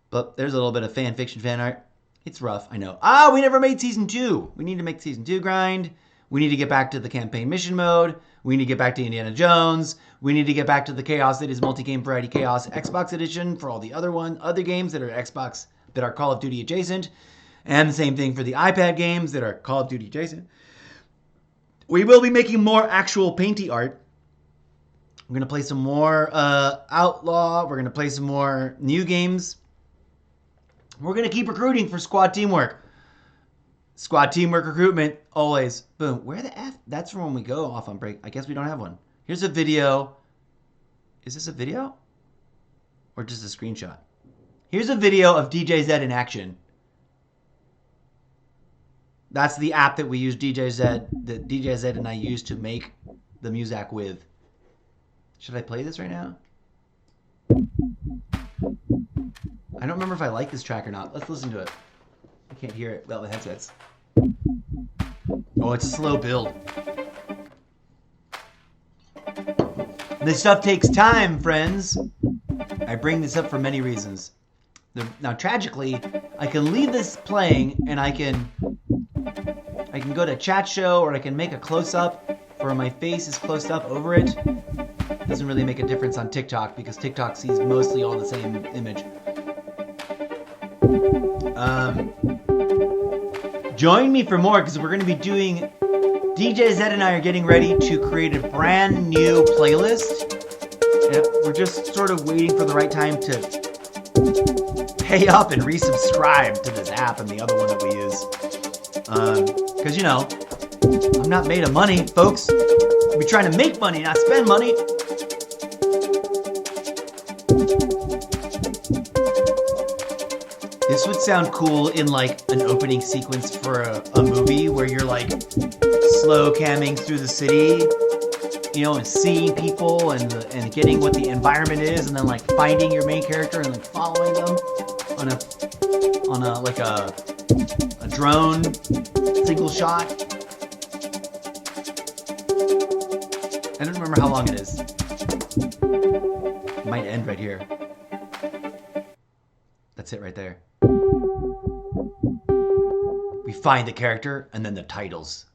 But there's a little bit of fan fiction, fan art. It's rough, I know. We never made Season 2. We need to make Season 2 grind. We need to get back to the campaign mission mode. We need to get back to Indiana Jones. We need to get back to the chaos that is Multi-Game Variety Chaos Xbox Edition for all the other games that are Xbox, that are Call of Duty adjacent. And the same thing for the iPad games that are Call of Duty adjacent. We will be making more actual painty art. We're going to play some more Outlaw. We're going to play some more new games. We're going to keep recruiting for squad teamwork. Squad teamwork recruitment, always. Boom. Where the F? That's from when we go off on break. I guess we don't have one. Here's a video. Is this a video? Or just a screenshot? Here's a video of DJ Zed in action. That's the app that we use DJ Zed, that DJ Zed and I use to make the music with. Should I play this right now? I don't remember if I like this track or not. Let's listen to it. I can't hear it without the headsets. Oh, it's a slow build. This stuff takes time, friends. I bring this up for many reasons. Now, tragically, I can leave this playing and I can go to chat show, or I can make a close-up where my face is closed up over it. Doesn't really make a difference on TikTok because TikTok sees mostly all the same image. Join me for more because we're going to be doing... DJ Zed and I are getting ready to create a brand new playlist. And we're just sort of waiting for the right time to pay up and resubscribe to this app and the other one that we use. Because, I'm not made of money, folks. We're trying to make money, not spend money. This would sound cool in like an opening sequence for a movie where you're like slow camming through the city, and seeing people and getting what the environment is, and then like finding your main character and like following them on a drone single shot. I don't remember how long it is. It might end right here. That's it right there. We find the character and then the titles.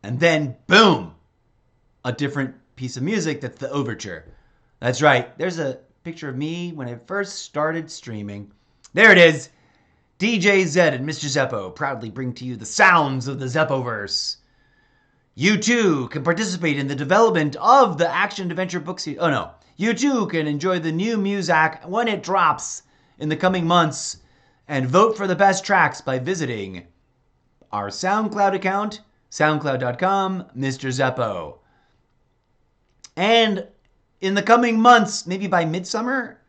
And then, boom! a different piece of music that's the overture. That's right. There's a picture of me when I first started streaming. There it is. DJ Zed and Mr. Zeppo proudly bring to you the sounds of the Zeppoverse. You too can participate in the development of the action-adventure book series. Oh no. You too can enjoy the new music when it drops in the coming months and vote for the best tracks by visiting our SoundCloud account, soundcloud.com, Mr. Zeppo. And in the coming months, maybe by midsummer,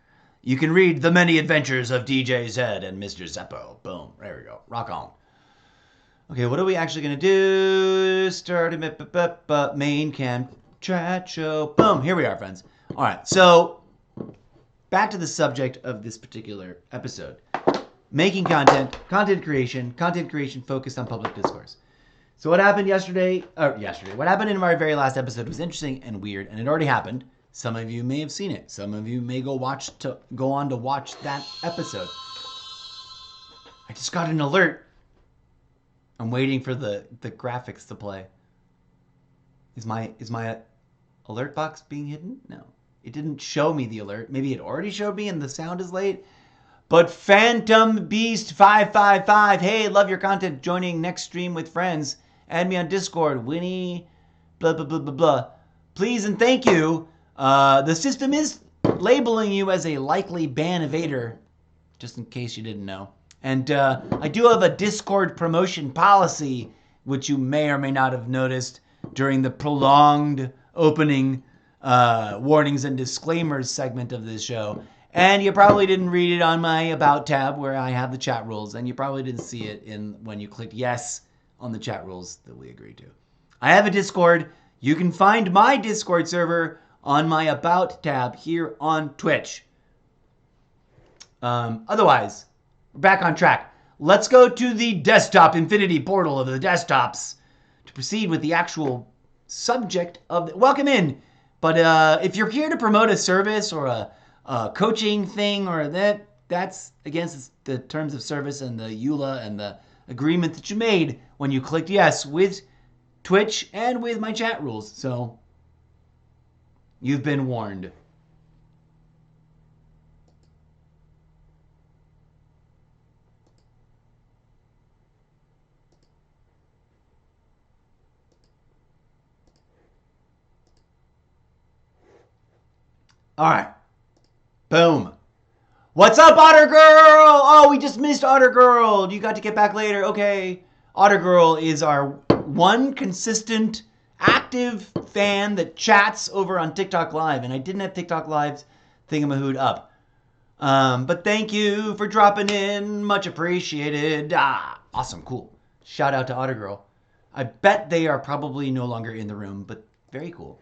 you can read The Many Adventures of DJ Zed and Mr. Zeppo. Boom. There we go. Rock on. Okay, what are we actually going to do? Start a main cam chat show. Boom. Here we are, friends. All right. So back to the subject of this particular episode. Making content, content creation focused on public discourse. So what happened what happened in our very last episode was interesting and weird, and it already happened. Some of you may have seen it. Some of you may go on to watch that episode. I just got an alert. I'm waiting for the graphics to play. Is my alert box being hidden? No. It didn't show me the alert. Maybe it already showed me and the sound is late. But Phantom Beast 555, hey, love your content. Joining next stream with friends. Add me on Discord. Winnie, blah, blah, blah, blah, blah. Please and thank you. The system is labeling you as a likely ban evader, just in case you didn't know. And I do have a Discord promotion policy, which you may or may not have noticed during the prolonged opening warnings and disclaimers segment of this show. And you probably didn't read it on my About tab where I have the chat rules. And you probably didn't see it when you clicked yes on the chat rules that we agreed to. I have a Discord. You can find my Discord server on my About tab here on Twitch. Otherwise, we're back on track. Let's go to the desktop infinity portal of the desktops to proceed with the actual subject of the... Welcome in. But if you're here to promote a service or a coaching thing or that's against the terms of service and the EULA and the agreement that you made when you clicked yes with Twitch and with my chat rules. So you've been warned. All right. Boom. What's up, Otter Girl? Oh, we just missed Otter Girl. You got to get back later. Okay. Otter Girl is our one consistent, active fan that chats over on TikTok Live. And I didn't have TikTok Live's thingamahood up. But thank you for dropping in. Much appreciated. Awesome. Cool. Shout out to Otter Girl. I bet they are probably no longer in the room, but very cool.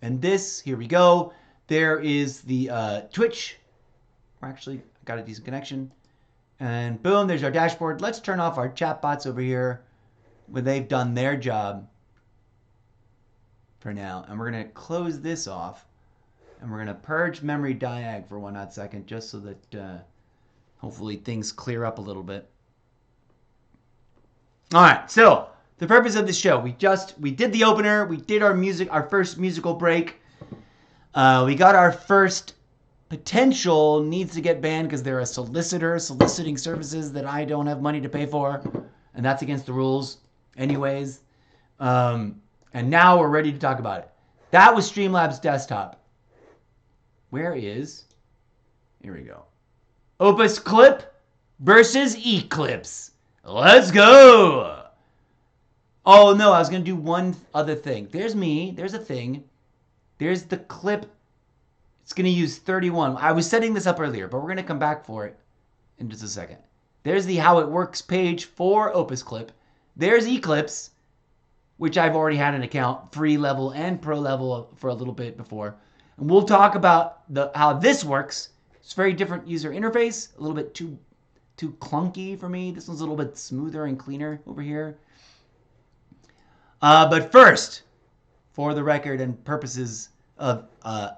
And this, here we go. There is the Twitch. We're actually got a decent connection. And boom, there's our dashboard. Let's turn off our chat bots over here where they've done their job for now. And we're going to close this off. And we're going to purge memory diag for 1 hot second just so that hopefully things clear up a little bit. All right, so the purpose of this show, we did the opener. We did our first musical break. We got our first potential needs to get banned because they're a solicitor soliciting services that I don't have money to pay for, and that's against the rules anyways. And now we're ready to talk about it. That was Streamlabs Desktop. Here we go. Opus Clip versus Eclipse. Let's go. Oh no, I was going to do one other thing. There's me, there's a thing. There's the clip. It's going to use 31. I was setting this up earlier, but we're going to come back for it in just a second. There's the How It Works page for Opus Clip. There's Eclipse, which I've already had an account, free level and pro level for a little bit before. And we'll talk about how this works. It's a very different user interface, a little bit too clunky for me. This one's a little bit smoother and cleaner over here. But first, for the record and purposes of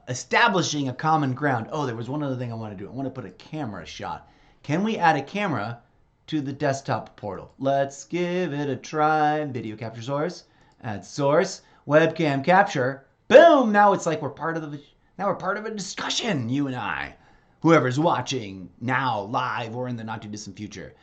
establishing a common ground. Oh, there was one other thing I want to do. I want to put a camera shot. Can we add a camera to the desktop portal? Let's give it a try. Video capture source. Add source. Webcam capture. Boom! Now it's like we're part of a discussion, you and I. Whoever's watching now, live, or in the not too distant future.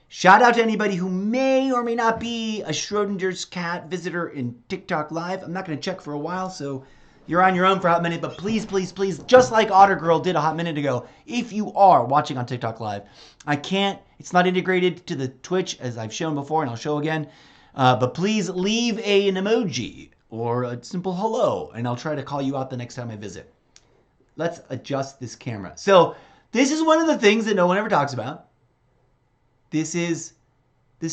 Shout out to anybody who may or may not be a Schrodinger's cat visitor in TikTok Live. I'm not going to check for a while, so you're on your own for a hot minute. But please, please, please, just like Otter Girl did a hot minute ago, if you are watching on TikTok Live, it's not integrated to the Twitch as I've shown before and I'll show again. But please leave an emoji or a simple hello, and I'll try to call you out the next time I visit. Let's adjust this camera. So this is one of the things that no one ever talks about. This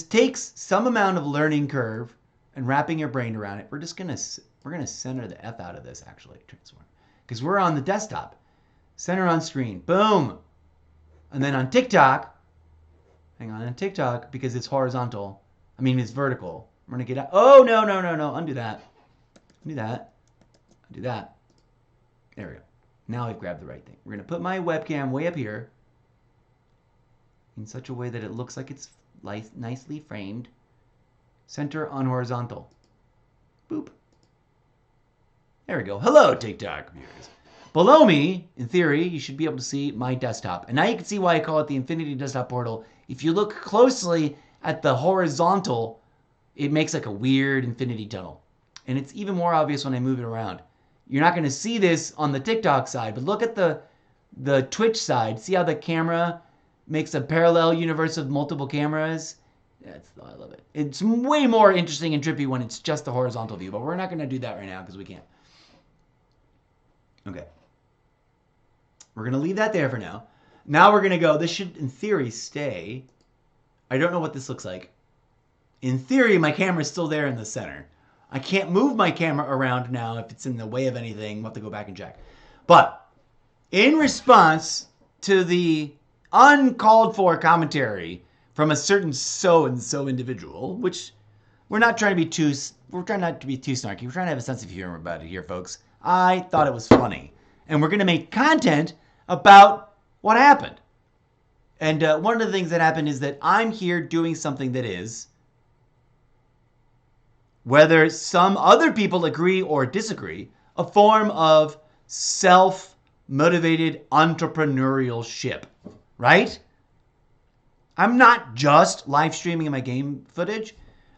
takes some amount of learning curve and wrapping your brain around it. We're gonna center the F out of this actually, transform, because we're on the desktop. Center on screen, boom, and then on TikTok. Hang on TikTok because it's horizontal. I mean it's vertical. I'm gonna get out. Oh no, undo that, undo that, undo that. There we go. Now I've grabbed the right thing. We're gonna put my webcam way up here, in such a way that it looks like it's nicely framed. Center on horizontal. Boop. There we go. Hello, TikTok viewers. Below me, in theory, you should be able to see my desktop. And now you can see why I call it the Infinity Desktop Portal. If you look closely at the horizontal, it makes like a weird infinity tunnel. And it's even more obvious when I move it around. You're not going to see this on the TikTok side, but look at the Twitch side. See how the camera makes a parallel universe of multiple cameras? I love it. It's way more interesting and trippy when it's just the horizontal view, but we're not going to do that right now because we can't. Okay. We're going to leave that there for now. Now we're going to go. This should, in theory, stay. I don't know what this looks like. In theory, my camera's still there in the center. I can't move my camera around now if it's in the way of anything. We'll have to go back and check. But in response to the uncalled for commentary from a certain so-and-so individual, which we're trying not to be too snarky. We're trying to have a sense of humor about it here, folks. I thought it was funny. And we're going to make content about what happened. And one of the things that happened is that I'm here doing something that is, whether some other people agree or disagree, a form of self-motivated entrepreneurship, right? I'm not just live streaming my game footage.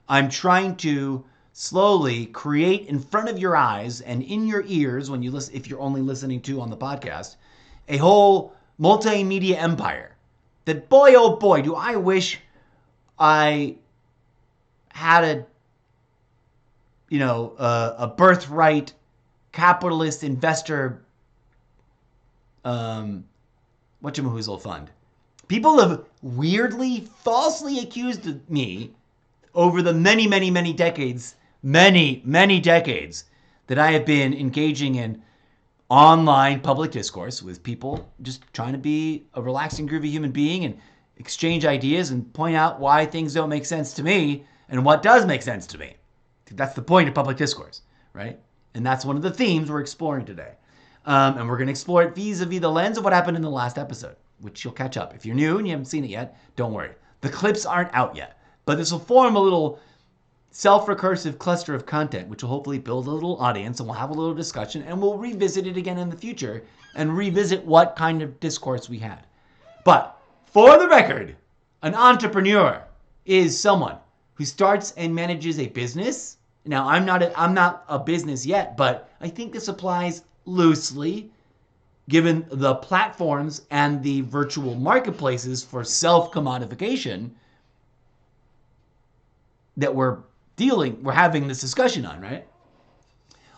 I'm trying to slowly create in front of your eyes and in your ears when you listen, if you're only listening to on the podcast, a whole multimedia empire that, boy, oh boy, do I wish I had a birthright capitalist investor whatchamahoozel fund. People have weirdly, falsely accused me over the many, many, many decades, many decades that I have been engaging in online public discourse with people, just trying to be a relaxing, groovy human being and exchange ideas and point out why things don't make sense to me and what does make sense to me. That's the point of public discourse, right? And that's one of the themes we're exploring today. And we're going to explore it vis-a-vis the lens of what happened in the last episode, which you'll catch up. If you're new and you haven't seen it yet, don't worry. The clips aren't out yet. But this will form a little self-recursive cluster of content, which will hopefully build a little audience, and we'll have a little discussion, and we'll revisit it again in the future and revisit what kind of discourse we had. But for the record, an entrepreneur is someone who starts and manages a business. Now, I'm not a business yet, but I think this applies loosely given the platforms and the virtual marketplaces for self-commodification that we're having this discussion on, right?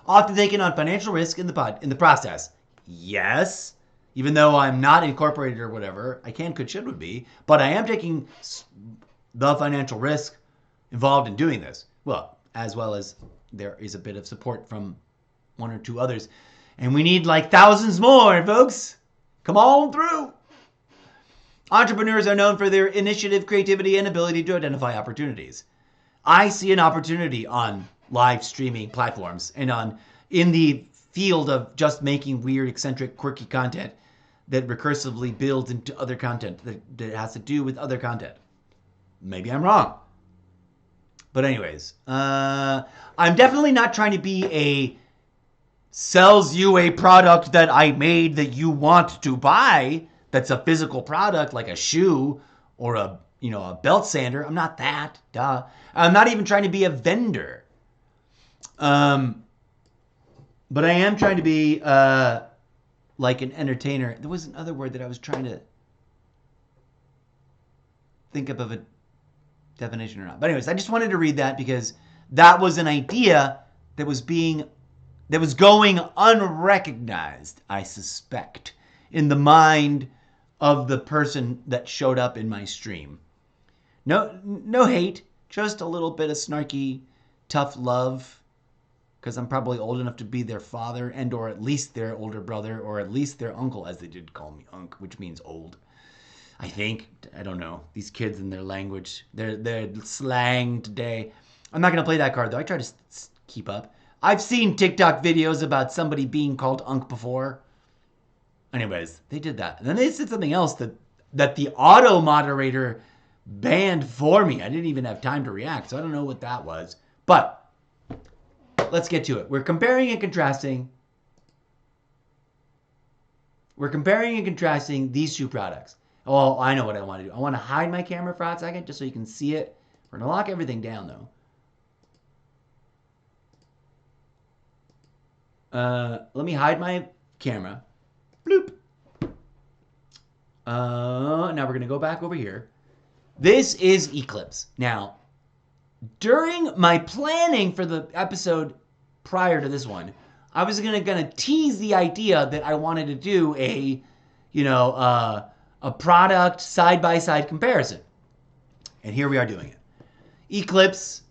Often taking on financial risk in the process. Yes, even though I'm not incorporated or whatever, I can, could, should, would be, but I am taking the financial risk involved in doing this. Well, as well as there is a bit of support from one or two others. And we need like thousands more, folks. Come on through. Entrepreneurs are known for their initiative, creativity, and ability to identify opportunities. I see an opportunity on live streaming platforms and in the field of just making weird, eccentric, quirky content that recursively builds into other content that has to do with other content. Maybe I'm wrong. But anyways, I'm definitely not trying to be a sells you a product that I made that you want to buy, that's a physical product like a shoe or a belt sander. I'm not that. Duh. I'm not even trying to be a vendor. But I am trying to be like an entertainer. There was another word that I was trying to think of a definition or not. But anyways, I just wanted to read that because that was an idea that was going unrecognized, I suspect, in the mind of the person that showed up in my stream. No hate, just a little bit of snarky, tough love, because I'm probably old enough to be their father and or at least their older brother or at least their uncle, as they did call me Unc, which means old. I think. I don't know. These kids and their language, their slang today. I'm not going to play that card, though. I try to keep up. I've seen TikTok videos about somebody being called Unc before. Anyways, they did that. And then they said something else that the auto moderator banned for me. I didn't even have time to react, so I don't know what that was. But let's get to it. We're comparing and contrasting these two products. Oh, I know what I want to do. I want to hide my camera for a hot second just so you can see it. We're going to lock everything down, though. Let me hide my camera. Bloop. Now we're going to go back over here. This is Eclipse. Now, during my planning for the episode prior to this one, I was going to tease the idea that I wanted to do a product side-by-side comparison. And here we are doing it. Eclipse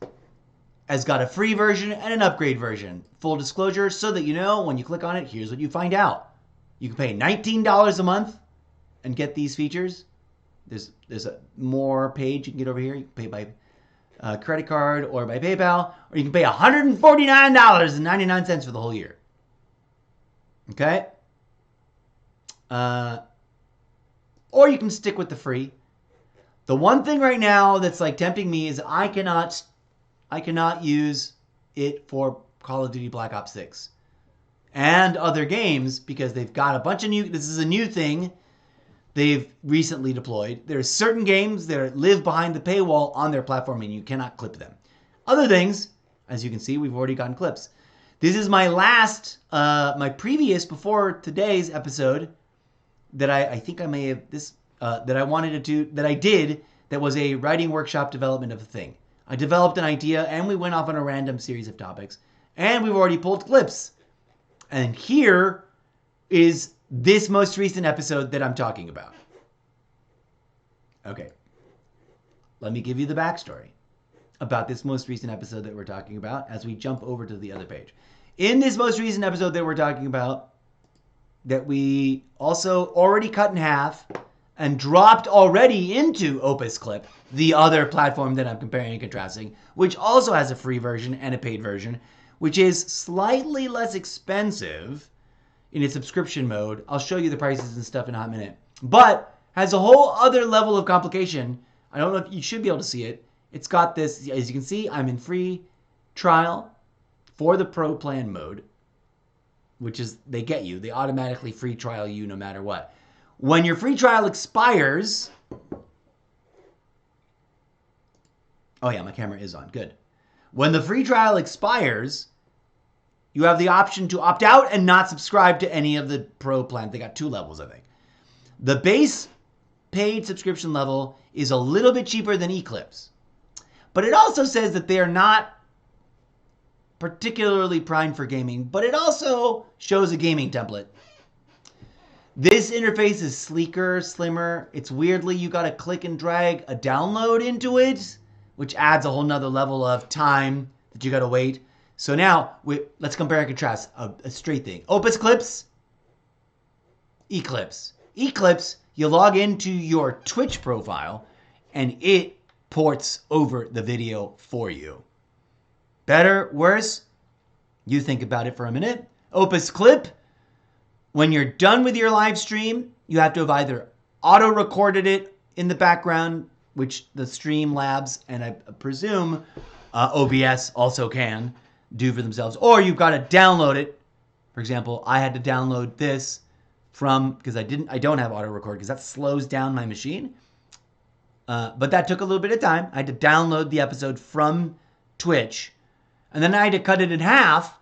has got a free version and an upgrade version. Full disclosure, so that you know when you click on it, here's what you find out. You can pay $19 a month and get these features. There's a more page you can get over here. You can pay by credit card or by PayPal, or you can pay $149.99 for the whole year. Okay? Or you can stick with the free. The one thing right now that's like tempting me is I cannot use it for Call of Duty Black Ops 6 and other games because they've got a bunch of this is a new thing they've recently deployed. There are certain games that live behind the paywall on their platform and you cannot clip them. Other things, as you can see, we've already gotten clips. This is my last, my previous, before today's episode, that I think I may have, that I wanted to do, that I did, that was a writing workshop development of a thing. I developed an idea and we went off on a random series of topics and we've already pulled clips. And here is this most recent episode that I'm talking about. Okay. Let me give you the backstory about this most recent episode that we're talking about as we jump over to the other page. In this most recent episode that we're talking about, that we also already cut in half and dropped already into Opus Clip, the other platform that I'm comparing and contrasting, which also has a free version and a paid version, which is slightly less expensive in its subscription mode. I'll show you the prices and stuff in a hot minute. But has a whole other level of complication. I don't know if you should be able to see it. It's got this, as you can see, I'm in free trial for the Pro Plan mode, which is, they get you. They automatically free trial you no matter what. When your free trial expires... Oh yeah, my camera is on. Good. When the free trial expires, you have the option to opt out and not subscribe to any of the Pro plans. They got 2 levels, I think. The base paid subscription level is a little bit cheaper than Eclipse. But it also says that they are not particularly primed for gaming, but it also shows a gaming template. This interface is sleeker, slimmer. It's weirdly, you got to click and drag a download into it, which adds a whole nother level of time that you got to wait. So now, let's compare and contrast a straight thing. Opus Clips, Eclipse. Eclipse, you log into your Twitch profile, and it ports over the video for you. Better, worse? You think about it for a minute. Opus Clip, when you're done with your live stream, you have to have either auto-recorded it in the background, which the Streamlabs and I presume OBS also can do for themselves, or you've got to download it For example, I had to download this from, because I don't have auto record because that slows down my machine. But that took a little bit of time. I had to download the episode from Twitch, and then I had to cut it in half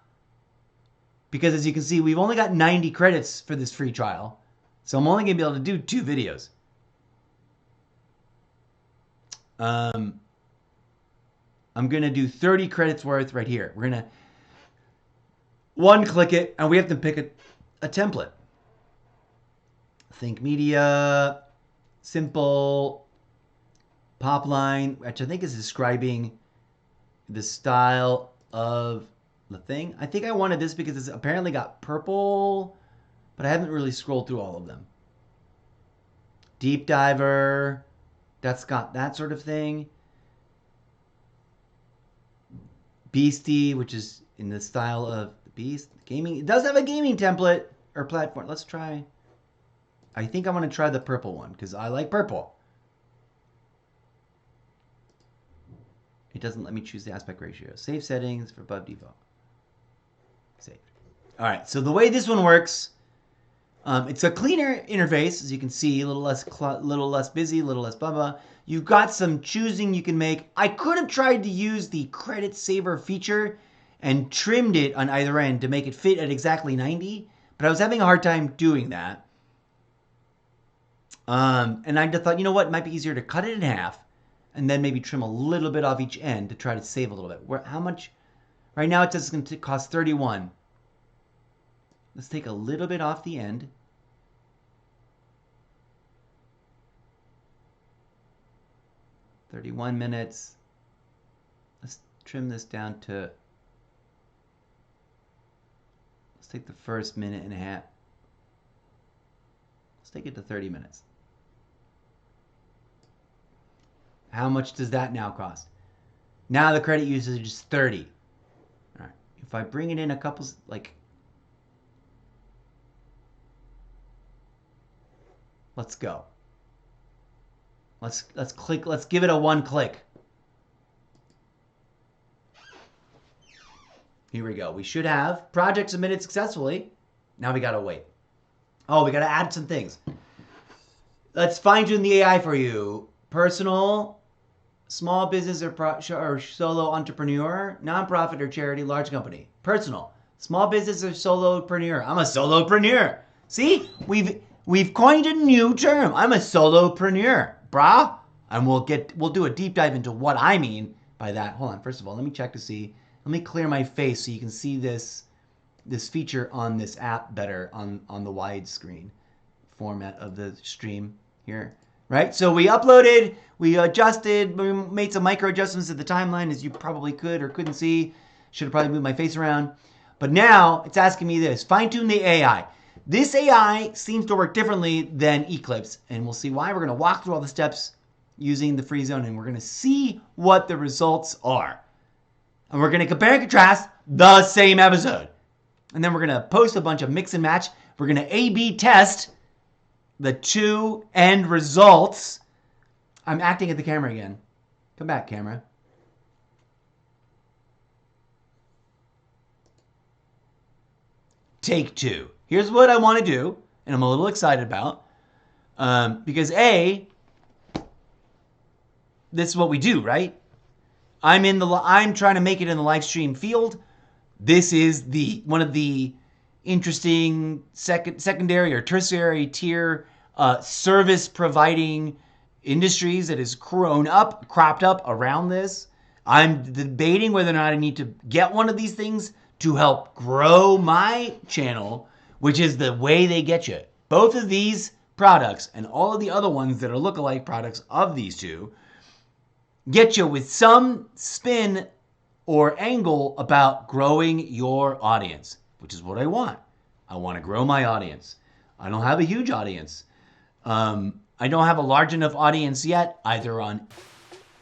because, as you can see, we've only got 90 credits for this free trial. So I'm only going to be able to do 2 videos. I'm going to do 30 credits worth right here. We're going to one-click it, and we have to pick a template. Think media, simple, pop line, which I think is describing the style of the thing. I think I wanted this because it's apparently got purple, but I haven't really scrolled through all of them. Deep diver, that's got that sort of thing. Beastie, which is in the style of the Beast. Gaming, it does have a gaming template or platform. Let's try. I think I want to try the purple one because I like purple. It doesn't let me choose the aspect ratio. Save settings for above default. Saved. All right, so the way this one works, it's a cleaner interface, as you can see, a little less busy, a little less blah blah. You've got some choosing you can make. I could have tried to use the credit saver feature and trimmed it on either end to make it fit at exactly 90, but I was having a hard time doing that. And I just thought, you know what, it might be easier to cut it in half and then maybe trim a little bit off each end to try to save a little bit. How much? Right now it says it's going to cost 31. Let's take a little bit off the end. $31 minutes. Let's trim this down to, let's take the first minute and a half. Let's take it to 30 minutes. How much does that now cost? Now the credit usage is 30. All right. If I bring it in a couple, like, let's go. Let's click. Let's give it a 1 click. Here we go. We should have project submitted successfully. Now we gotta wait. Oh, we gotta add some things. Let's fine tune the AI for you. Personal, small business or solo entrepreneur, nonprofit or charity, large company. Personal, small business or solopreneur. I'm a solopreneur. See, we've coined a new term. I'm a solopreneur, brah. And we'll do a deep dive into what I mean by that. Hold on. First of all, let me check to see. Let me clear my face so you can see this feature on this app better on the widescreen format of the stream here. Right? So we uploaded, we adjusted, we made some micro adjustments at the timeline, as you probably could or couldn't see. Should have probably moved my face around. But now it's asking me this, fine tune the AI. This AI seems to work differently than Eclipse, and we'll see why. We're going to walk through all the steps using the free zone, and we're going to see what the results are. And we're going to compare and contrast the same episode. And then we're going to post a bunch of mix and match. We're going to A/B test the 2 end results. I'm acting at the camera again. Come back, camera. Take 2. Here's what I want to do, and I'm a little excited about. Because A, this is what we do, right? I'm trying to make it in the live stream field. This is one of the interesting secondary or tertiary tier service providing industries that has cropped up around this. I'm debating whether or not I need to get one of these things to help grow my channel, which is the way they get you. Both of these products and all of the other ones that are lookalike products of these two get you with some spin or angle about growing your audience, which is what I want. I want to grow my audience. I don't have a huge audience. I don't have a large enough audience yet, either on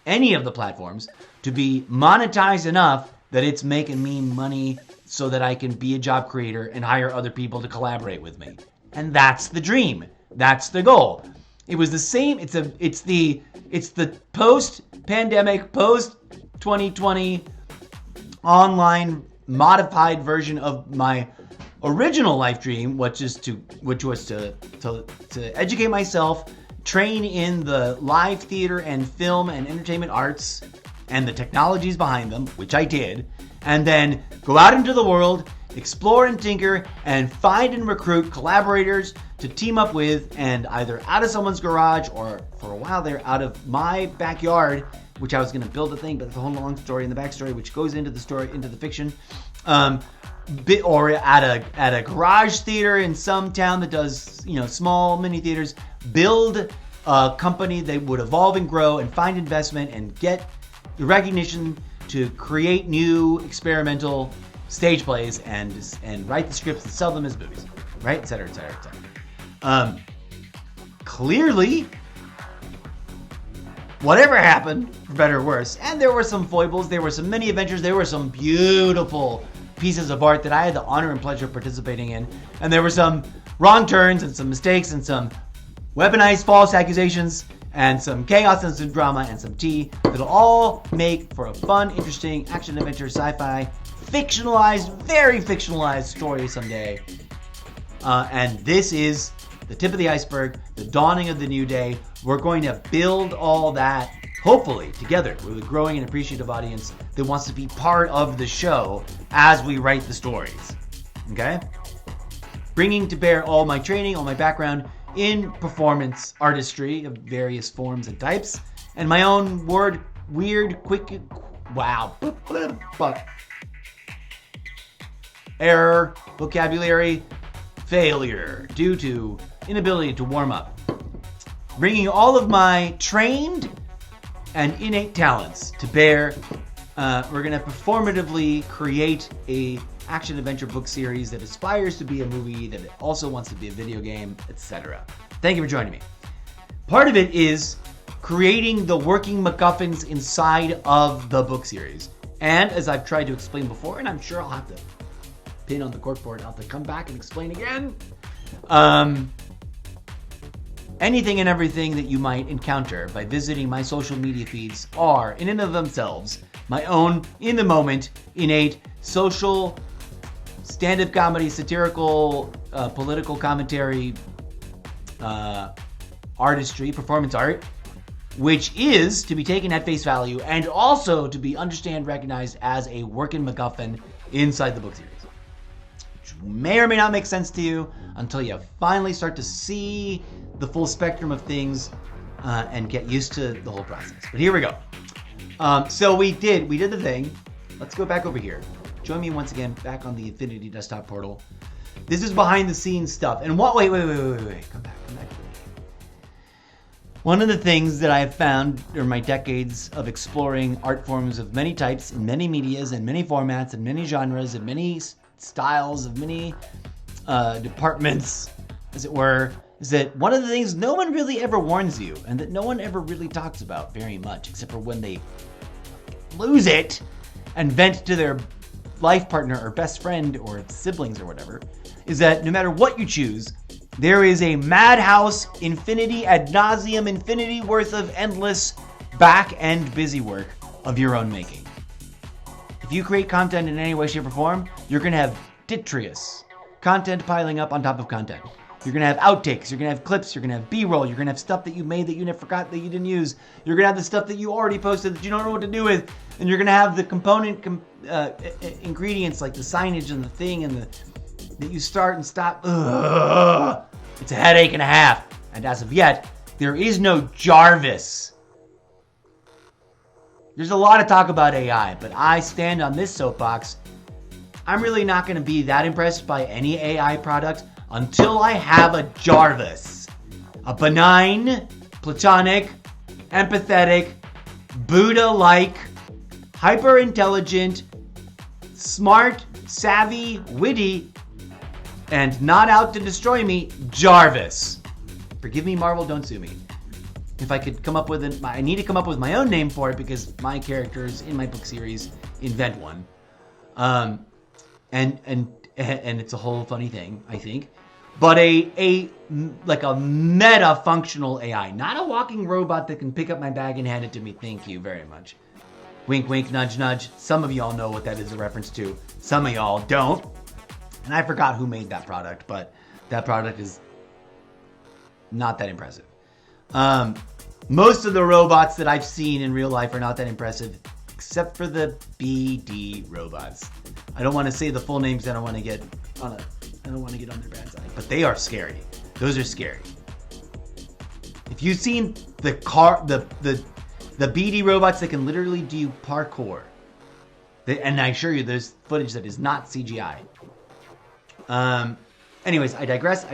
any of the platforms, to be monetized enough that it's making me money so that I can be a job creator and hire other people to collaborate with me. And that's the dream. That's the goal. It was the same. It's the post-pandemic, post-2020 online modified version of my original life dream, which was to educate myself, train in the live theater and film and entertainment arts and the technologies behind them, which I did, and then go out into the world, explore and tinker, and find and recruit collaborators to team up with, and either out of someone's garage or for a while there out of my backyard, which I was going to build a thing, but the whole long story and the backstory, which goes into the story, into the fiction, or at a garage theater in some town that does, small mini theaters, build a company that would evolve and grow and find investment and get the recognition to create new experimental stage plays and write the scripts and sell them as movies, right, et cetera, et cetera, et cetera. Clearly, whatever happened, for better or worse, and there were some foibles, there were some mini adventures, there were some beautiful pieces of art that I had the honor and pleasure of participating in, and there were some wrong turns and some mistakes and some weaponized false accusations and some chaos and some drama and some tea that'll all make for a fun, interesting action-adventure, sci-fi, fictionalized, very fictionalized story someday. And this is the tip of the iceberg, the dawning of the new day. We're going to build all that, hopefully, together with a growing and appreciative audience that wants to be part of the show as we write the stories. Okay? Bringing to bear all my training, all my background in performance artistry of various forms and types, and my own error, vocabulary, failure due to inability to warm up. Bringing all of my trained and innate talents to bear, we're going to performatively create a action-adventure book series that aspires to be a movie, that also wants to be a video game, etc. Thank you for joining me. Part of it is creating the working MacGuffins inside of the book series. And as I've tried to explain before, and I'm sure I'll have to pin on the corkboard, I'll have to come back and explain again. Anything and everything that you might encounter by visiting my social media feeds are, in and of themselves, my own, in the moment, innate, social, stand-up comedy, satirical, political commentary, artistry, performance art, which is to be taken at face value and also to be recognized as a working MacGuffin inside the book series. Which may or may not make sense to you until you finally start to see the full spectrum of things and get used to the whole process. But here we go. So we did the thing. Let's go back over here. Join me once again back on the Infinity Desktop portal. This is behind the scenes stuff. And what? Wait. Come back. One of the things that I've found during my decades of exploring art forms of many types, in many medias, and many formats, and many genres, and many styles, of many departments, as it were, is that one of the things no one really ever warns you, and that no one ever really talks about very much, except for when they lose it and vent to their life partner or best friend or siblings or whatever, is that no matter what you choose, there is a madhouse, infinity ad nauseum, infinity worth of endless back-end busy work of your own making. If you create content in any way, shape, or form, you're going to have detritus content piling up on top of content. You're going to have outtakes, you're going to have clips, you're going to have B-roll, you're going to have stuff that you made that you never forgot that you didn't use. You're going to have the stuff that you already posted that you don't know what to do with. And you're going to have the component ingredients like the signage and the thing and that you start and stop. Ugh. It's a headache and a half. And as of yet, there is no Jarvis. There's a lot of talk about AI, but I stand on this soapbox. I'm really not going to be that impressed by any AI product until I have a Jarvis. A benign, platonic, empathetic, Buddha-like, hyper-intelligent, smart, savvy, witty, and not out to destroy me, Jarvis. Forgive me, Marvel, don't sue me. If I could come up with I need to come up with my own name for it because my characters in my book series invent one. And it's a whole funny thing, I think. But a meta functional AI, not a walking robot that can pick up my bag and hand it to me. Thank you very much. Wink, wink, nudge, nudge. Some of y'all know what that is a reference to. Some of y'all don't. And I forgot who made that product, but that product is not that impressive. Most of the robots that I've seen in real life are not that impressive, except for the BD robots. I don't want to say the full names. I don't want to get on their bad side, but they are scary. Those are scary. If you've seen the BD robots that can literally do parkour, and I assure you, there's footage that is not CGI. Anyways, I digress.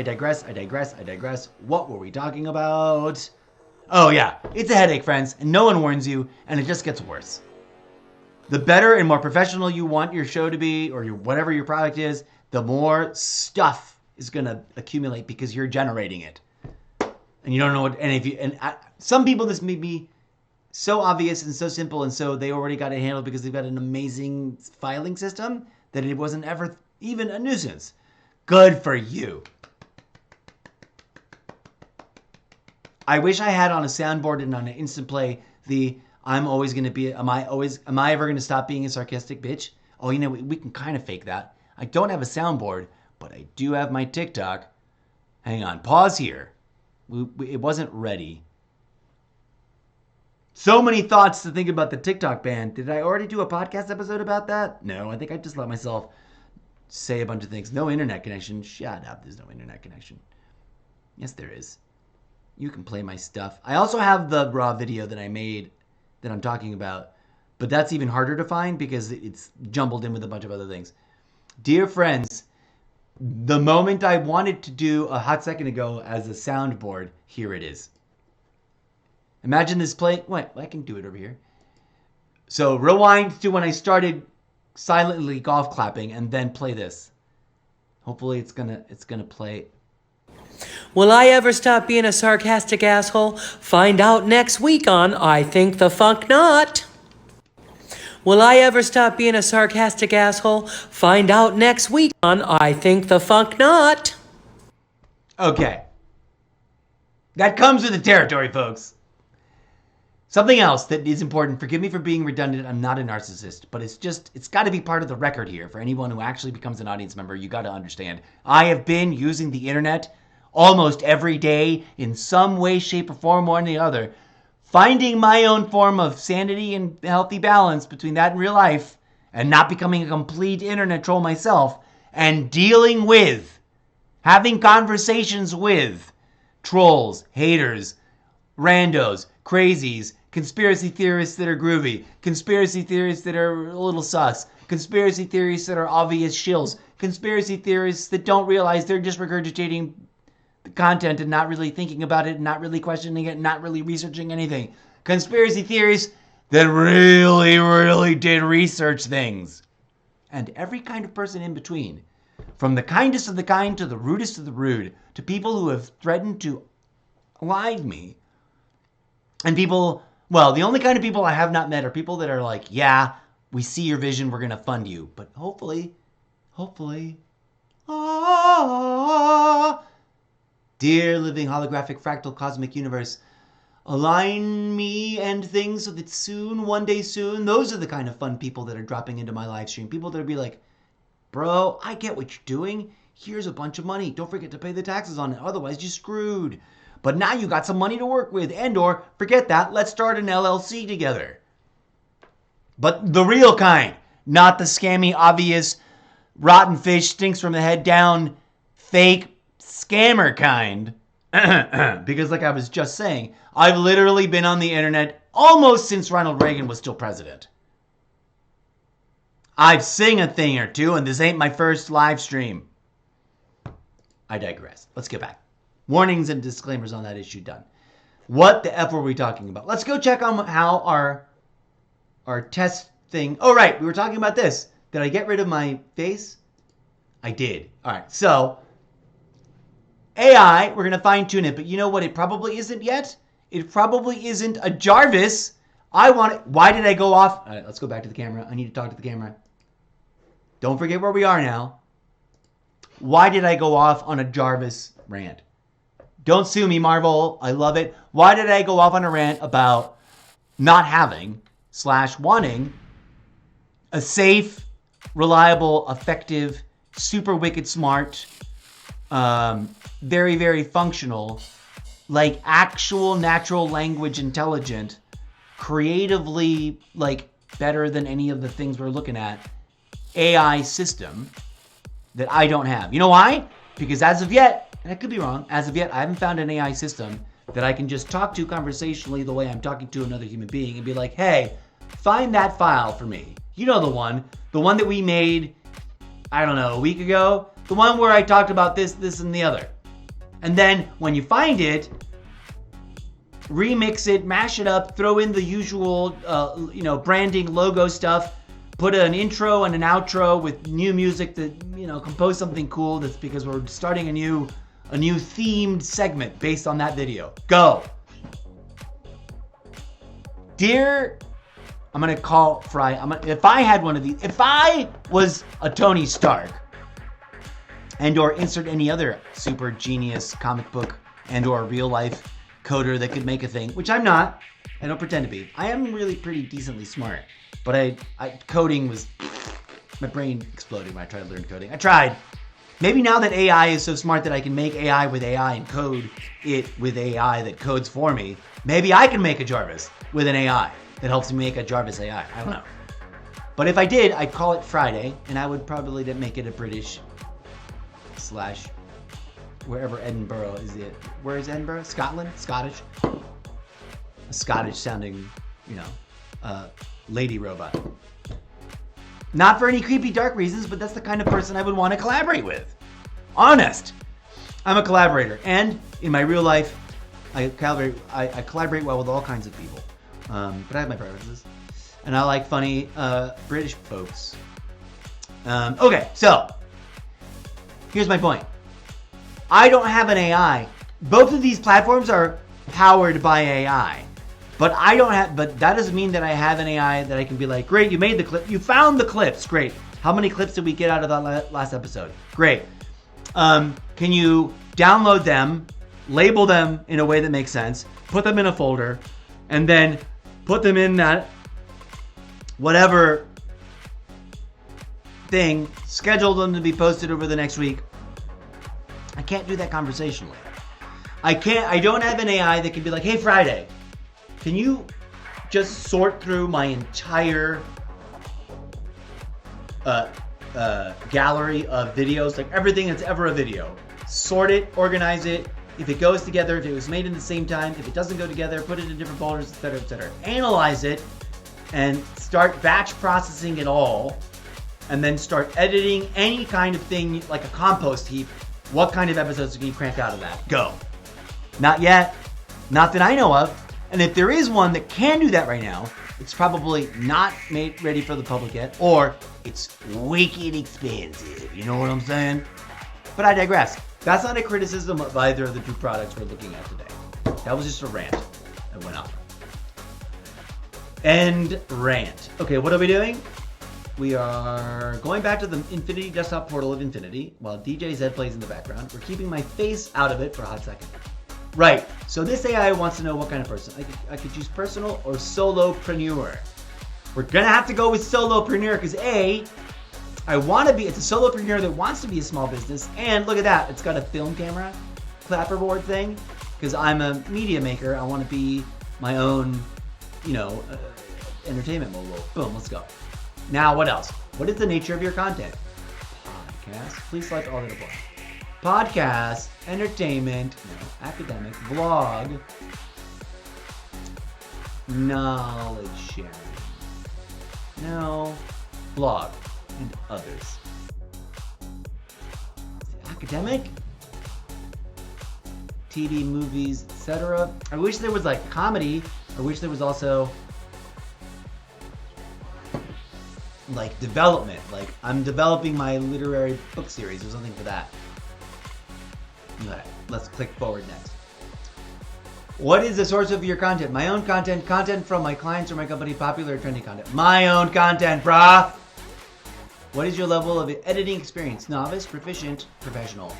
What were we talking about? Oh yeah, it's a headache, friends, and no one warns you, and it just gets worse. The better and more professional you want your show to be, or whatever your product is, the more stuff is gonna accumulate because you're generating it, and you don't know what. Some people, this may be so obvious and so simple, and so they already got it handled because they've got an amazing filing system that it wasn't ever even a nuisance. Good for you. I wish I had on a soundboard and on an instant play am I ever going to stop being a sarcastic bitch? Oh, we can kind of fake that. I don't have a soundboard, but I do have my TikTok. Hang on, pause here. It wasn't ready. So many thoughts to think about the TikTok ban. Did I already do a podcast episode about that? No, I think I just let myself say a bunch of things. No internet connection. Shut up, there's no internet connection. Yes, there is. You can play my stuff. I also have the raw video that I made that I'm talking about, but that's even harder to find because it's jumbled in with a bunch of other things. Dear friends, the moment I wanted to do a hot second ago as a soundboard, here it is. Imagine this play. Wait, I can do it over here. So rewind to when I started silently golf clapping and then play this. Hopefully it's gonna play. Will I ever stop being a sarcastic asshole? Find out next week on I Think the Funk Not. Will I ever stop being a sarcastic asshole? Find out next week on I Think the Funk Not. Okay. That comes with the territory, folks. Something else that is important. Forgive me for being redundant. I'm not a narcissist, but it's got to be part of the record here. For anyone who actually becomes an audience member, you got to understand. I have been using the internet almost every day in some way, shape, or form, one or the other, finding my own form of sanity and healthy balance between that and real life, and not becoming a complete internet troll myself, and dealing with, having conversations with trolls, haters, randos, crazies, conspiracy theorists that are groovy, conspiracy theorists that are a little sus, conspiracy theorists that are obvious shills, conspiracy theorists that don't realize they're just regurgitating the content and not really thinking about it, not really questioning it, not really researching anything. Conspiracy theorists that really, really did research things. And every kind of person in between. From the kindest of the kind to the rudest of the rude. To people who have threatened to lie to me. And people, well, the only kind of people I have not met are people that are like, yeah, we see your vision, we're going to fund you. But hopefully, dear living holographic fractal cosmic universe, align me and things so that soon, one day soon, those are the kind of fun people that are dropping into my live stream. People that will be like, bro, I get what you're doing. Here's a bunch of money. Don't forget to pay the taxes on it. Otherwise, you're screwed. But now you got some money to work with. And or, forget that, let's start an LLC together. But the real kind. Not the scammy, obvious, rotten fish, stinks from the head down, fake scammer kind. Because like I was just saying, I've literally been on the internet almost since Ronald Reagan was still president. I've seen a thing or two, and this ain't my first live stream. I digress. Let's get back. Warnings and disclaimers on that issue done. What the F were we talking about? Let's go check on how our test thing... Oh, right. We were talking about this. Did I get rid of my face? I did. All right. So, AI, we're going to fine-tune it. But you know what it probably isn't yet? It probably isn't a Jarvis. Why did I go off? All right, let's go back to the camera. I need to talk to the camera. Don't forget where we are now. Why did I go off on a Jarvis rant? Don't sue me, Marvel. I love it. Why did I go off on a rant about not having / wanting a safe, reliable, effective super wicked smart, very, very functional, like actual natural language intelligent, creatively like better than any of the things we're looking at, AI system that I don't have. You know why? Because as of yet, and I could be wrong, as of yet, I haven't found an AI system that I can just talk to conversationally the way I'm talking to another human being and be like, hey, find that file for me. You know the one that we made, I don't know, a week ago, the one where I talked about this, and the other. And then when you find it, remix it, mash it up, throw in the usual, branding, logo stuff, put an intro and an outro with new music that, compose something cool. That's because we're starting a new themed segment based on that video. Go. Dear, I'm going to call Fry. If I had one of these, if I was a Tony Stark and or insert any other super genius comic book and or real life coder that could make a thing, which I'm not. I don't pretend to be. I am really pretty decently smart, but coding was, my brain exploded when I tried to learn coding. I tried. Maybe now that AI is so smart that I can make AI with AI and code it with AI that codes for me, maybe I can make a Jarvis with an AI that helps me make a Jarvis AI. I don't know. But if I did, I'd call it Friday, and I would probably make it a British / wherever Edinburgh is it. Where is Edinburgh? Scotland? Scottish? A Scottish sounding, lady robot. Not for any creepy dark reasons, but that's the kind of person I would want to collaborate with. Honest. I'm a collaborator. And in my real life, I collaborate well with all kinds of people. But I have my preferences. And I like funny British folks. Okay, so here's my point. I don't have an AI. Both of these platforms are powered by AI. But that doesn't mean that I have an AI that I can be like, great, you made the clip. You found the clips. Great. How many clips did we get out of that last episode? Great. Can you download them, label them in a way that makes sense, put them in a folder, and then put them in that whatever thing, schedule them to be posted over the next week. I can't do that conversationally. I don't have an AI that can be like, hey, Friday, can you just sort through my entire gallery of videos, like everything that's ever a video. Sort it, organize it. If it goes together, if it was made in the same time, if it doesn't go together, put it in different folders, etc., etc. Analyze it and start batch processing it all, and then start editing any kind of thing like a compost heap. What kind of episodes can you crank out of that? Go. Not yet. Not that I know of. And if there is one that can do that right now, it's probably not made ready for the public yet, or it's wicked expensive. You know what I'm saying? But I digress. That's not a criticism of either of the two products we're looking at today. That was just a rant that went off. End rant. Okay, what are we doing? We are going back to the Infinity desktop portal of Infinity while DJ Zed plays in the background. We're keeping my face out of it for a hot second. Right, so this AI wants to know what kind of person. I could choose personal or solopreneur. We're gonna have to go with solopreneur because it's a solopreneur that wants to be a small business, and look at that, it's got a film camera, clapperboard thing, because I'm a media maker, I want to be my own, entertainment mogul. Boom, let's go. Now, what else? What is the nature of your content? Podcast, please select all that apply. Podcast, entertainment, academic, vlog, knowledge sharing. No, blog, and others. Academic, TV, movies, etc. I wish there was like comedy. I wish there was also like development. Like I'm developing my literary book series or something for that. Alright, let's click forward next. What is the source of your content? My own content, content from my clients or my company, popular or trendy content. My own content, brah! What is your level of editing experience? Novice, proficient, professional?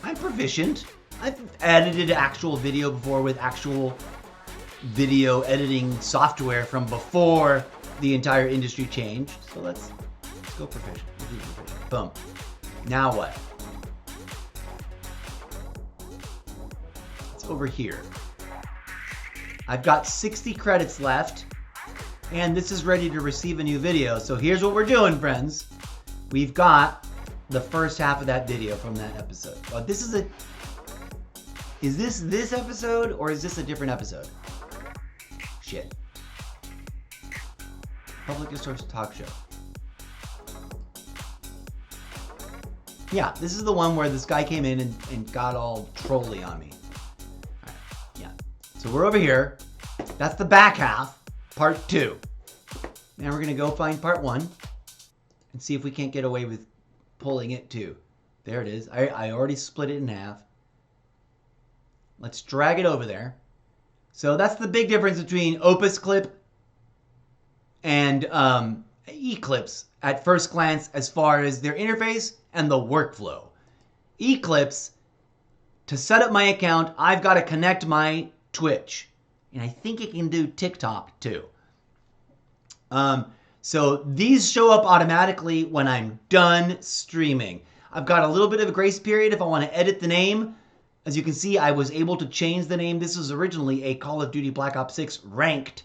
I'm proficient. I've edited actual video before with actual video editing software from before the entire industry changed. So let's go proficient. Let's do proficient. Boom. Now what? It's over here. I've got 60 credits left, and this is ready to receive a new video. So here's what we're doing, friends. We've got the first half of that video from that episode. Well, this is is this episode, or is this a different episode? Shit. Public Discourse Talk Show. Yeah, this is the one where this guy came in and got all trolly on me. All right, yeah. So we're over here. That's the back half, part 2. Now we're going to go find part 1 and see if we can't get away with pulling it too. There it is. I already split it in half. Let's drag it over there. So that's the big difference between Opus Clip and Eclipse at first glance as far as their interface and the workflow. Eclipse, to set up my account, I've got to connect my Twitch. And I think it can do TikTok too. So these show up automatically when I'm done streaming. I've got a little bit of a grace period if I want to edit the name. As you can see, I was able to change the name. This was originally a Call of Duty Black Ops 6 ranked.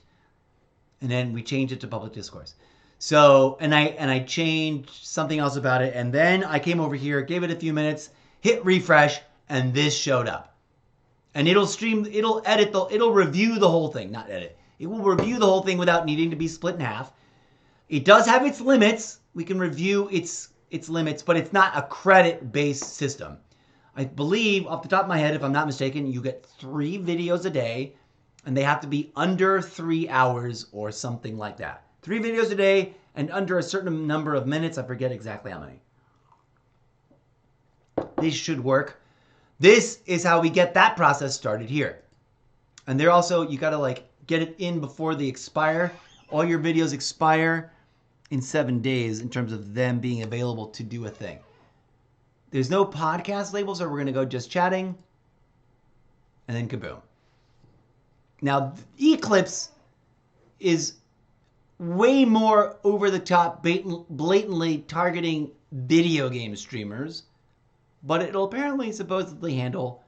And then we changed it to Public Discourse. So, and I changed something else about it. And then I came over here, gave it a few minutes, hit refresh, and this showed up. And it'll review the whole thing. Not edit. It will review the whole thing without needing to be split in half. It does have its limits. We can review its limits, but it's not a credit-based system. I believe, off the top of my head, if I'm not mistaken, you get 3 videos a day, and they have to be under 3 hours or something like that. 3 videos a day and under a certain number of minutes. I forget exactly how many. This should work. This is how we get that process started here. And they're also, you got to get it in before they expire. All your videos expire in 7 days in terms of them being available to do a thing. There's no podcast label, so we're going to go just chatting. And then kaboom. Now, Eclipse is way more over-the-top, blatantly targeting video game streamers. But it'll apparently supposedly handle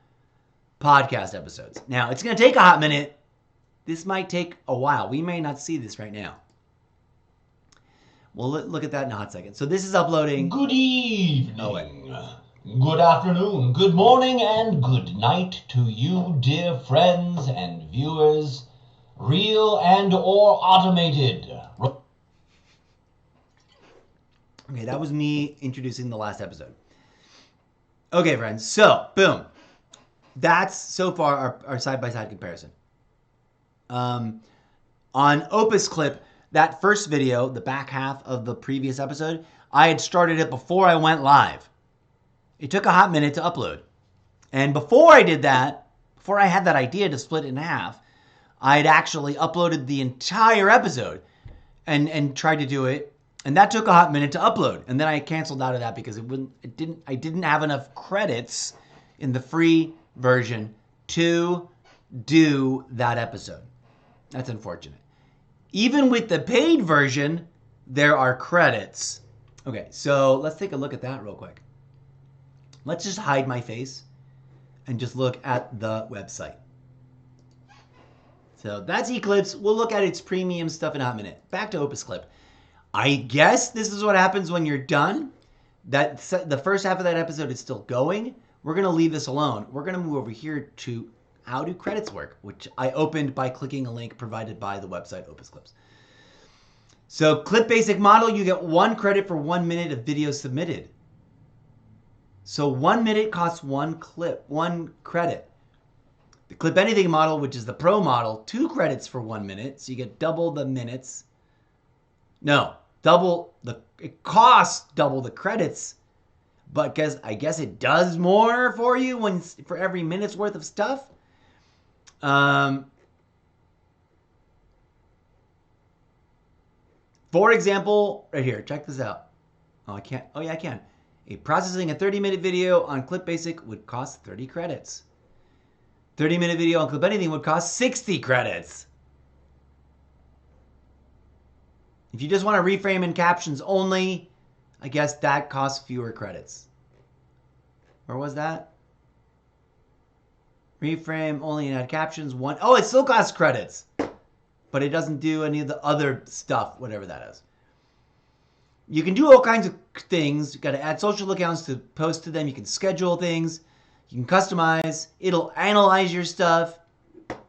podcast episodes. Now, it's going to take a hot minute. This might take a while. We may not see this right now. We'll look at that in a hot second. So this is uploading. Good evening, good afternoon, good morning, and good night to you, dear friends and viewers, real and or automated. Okay, that was me introducing the last episode. Okay, friends, so, boom. That's, so far, our side-by-side comparison. On Opus Clip, that first video, the back half of the previous episode, I had started it before I went live. It took a hot minute to upload. And before I did that, before I had that idea to split it in half, I had actually uploaded the entire episode and tried to do it. And that took a hot minute to upload. And then I canceled out of that because I didn't have enough credits in the free version to do that episode. That's unfortunate. Even with the paid version, there are credits. Okay, so let's take a look at that real quick. Let's just hide my face and just look at the website. So that's Eclipse. We'll look at its premium stuff in a hot minute. Back to Opus Clip. I guess this is what happens when you're done. The first half of that episode is still going. We're going to leave this alone. We're going to move over here to how do credits work, which I opened by clicking a link provided by the website Opus Clips. So Clip Basic Model, you get 1 credit for 1 minute of video submitted. So 1 minute costs 1 credit. The Clip Anything model, which is the Pro model, 2 credits for 1 minute. So you get double the minutes. No, it costs double the credits, but I guess it does more for you for every minute's worth of stuff. For example, right here, check this out. Oh, I can't. Oh, yeah, I can. Processing a 30-minute video on Clip Basic would cost 30 credits. 30-minute video on Clip Anything would cost 60 credits. If you just want to reframe in captions only, I guess that costs fewer credits. Where was that? Reframe, only add captions, one. Oh, it still costs credits. But it doesn't do any of the other stuff, whatever that is. You can do all kinds of things. You got to add social accounts to post to them. You can schedule things. You can customize. It'll analyze your stuff.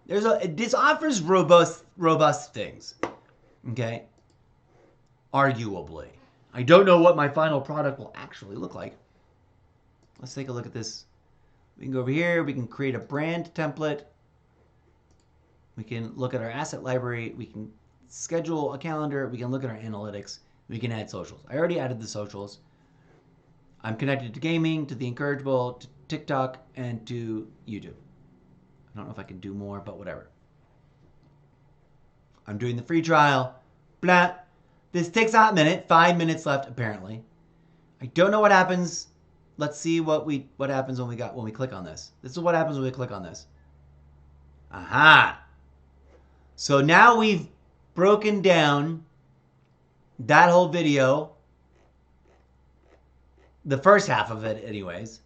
This offers robust things. Okay? Arguably. I don't know what my final product will actually look like. Let's take a look at this. We can go over here. We can create a brand template. We can look at our asset library. We can schedule a calendar. We can look at our analytics. We can add socials. I already added the socials. I'm connected to gaming, to the Incorrigible, to TikTok, and to YouTube. I don't know if I can do more, but whatever. I'm doing the free trial. Blah. This takes a hot minute. 5 minutes left, apparently. I don't know what happens. Let's see what happens when we click on this. This is what happens when we click on this. Aha. So now we've broken down that whole video. The first half of it, anyways.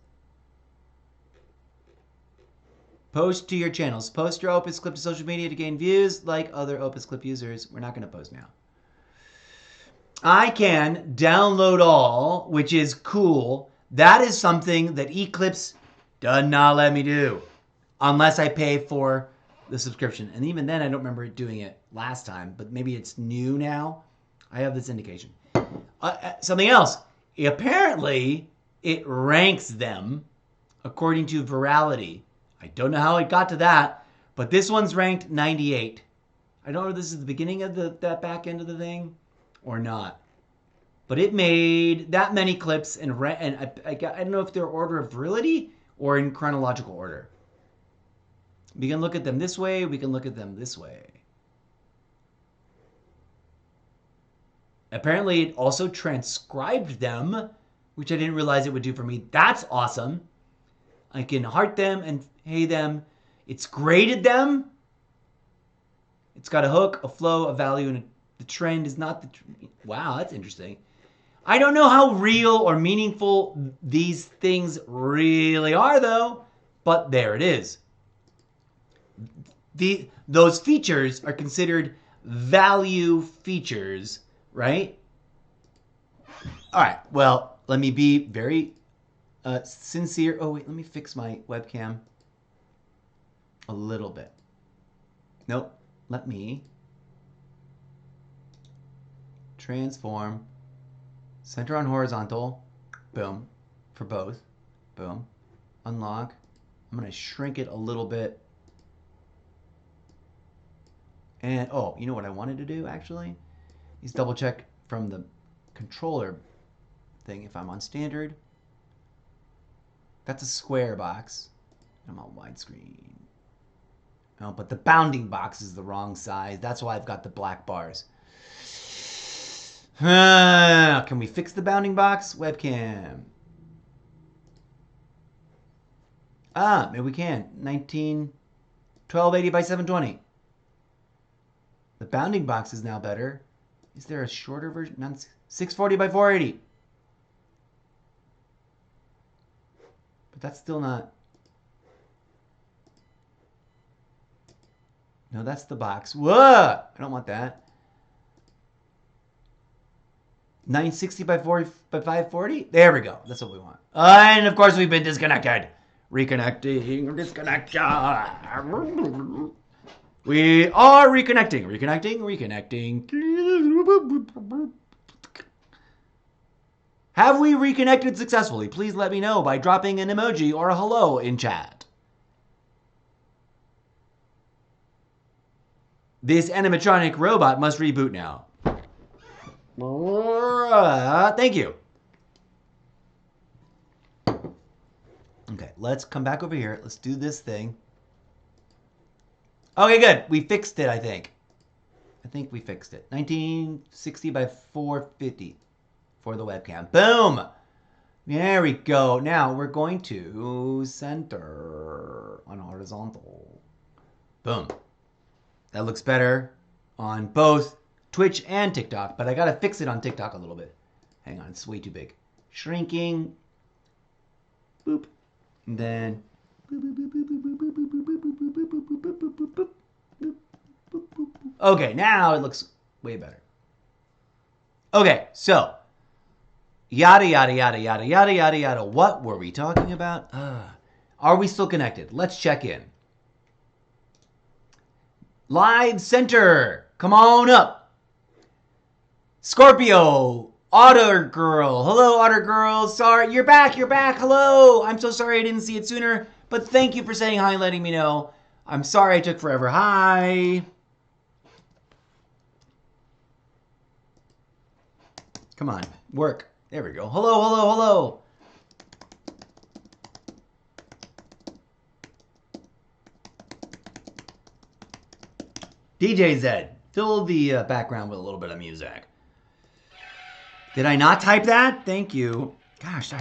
Post to your channels. Post your Opus Clip to social media to gain views like other Opus Clip users. We're not going to post now. I can download all, which is cool. That is something that Eclipse does not let me do unless I pay for the subscription. And even then, I don't remember doing it last time, but maybe it's new now. I have this indication. Something else. Apparently, it ranks them according to virality. I don't know how it got to that, but this one's ranked 98. I don't know if this is the beginning of that back end of the thing or not. But it made that many clips, and I don't know if they're order of virility or in chronological order. We can look at them this way. We can look at them this way. Apparently, it also transcribed them, which I didn't realize it would do for me. That's awesome. I can heart them and hey them. It's graded them. It's got a hook, a flow, a value, and the trend is not the... Wow, that's interesting. I don't know how real or meaningful these things really are, though. But there it is. Those features are considered value features, right? All right. Well, let me be very sincere. Oh, wait. Let me fix my webcam a little bit. Nope. Let me transform. Center on horizontal. Boom. For both. Boom. Unlock. I'm going to shrink it a little bit. And, oh, you know what I wanted to do, actually? Is double check from the controller thing if I'm on standard. That's a square box. I'm on widescreen. Oh, but the bounding box is the wrong size. That's why I've got the black bars. Can we fix the bounding box? Webcam. Ah, maybe we can. 1280 by 720. The bounding box is now better. Is there a shorter version? 640 by 480. But that's still not... No, that's the box. Whoa! I don't want that. 960 by 540? There we go. That's what we want. And of course, we've been disconnected. Reconnecting. Disconnect. We are reconnecting. Reconnecting. Have we reconnected successfully? Please let me know by dropping an emoji or a hello in chat. This animatronic robot must reboot now. Thank you. Okay, let's come back over here. Let's do this thing. Okay, good. We fixed it, I think. I think we fixed it. 1960 by 450 for the webcam. Boom! There we go. Now we're going to center on horizontal. Boom. That looks better on both Twitch and TikTok, but I gotta fix it on TikTok a little bit. Hang on, it's way too big. Shrinking. Boop. And then. Okay, now it looks way better. Okay, so. Yada, yada, yada, yada, yada, yada, yada. What were we talking about? Are we still connected? Let's check in. Live Center. Come on up. Scorpio. Otter Girl. Hello, Otter Girl. Sorry, you're back. You're back. Hello. I'm so sorry I didn't see it sooner, but thank you for saying hi and letting me know. I'm sorry I took forever. Hi. Come on. Work. There we go. Hello, hello, hello. DJ Zed, fill the background with a little bit of music. Did I not type that? Thank you. Gosh,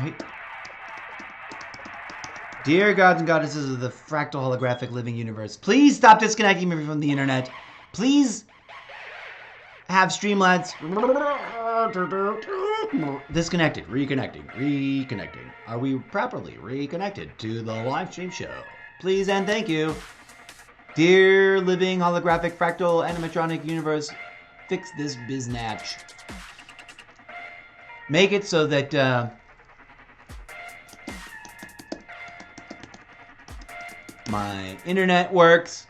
Dear gods and goddesses of the fractal holographic living universe, please stop disconnecting me from the internet. Please have Streamlabs disconnected, reconnecting. Are we properly reconnected to the live stream show? Please and thank you. Dear living holographic fractal animatronic universe, fix this biznatch. Make it so that my internet works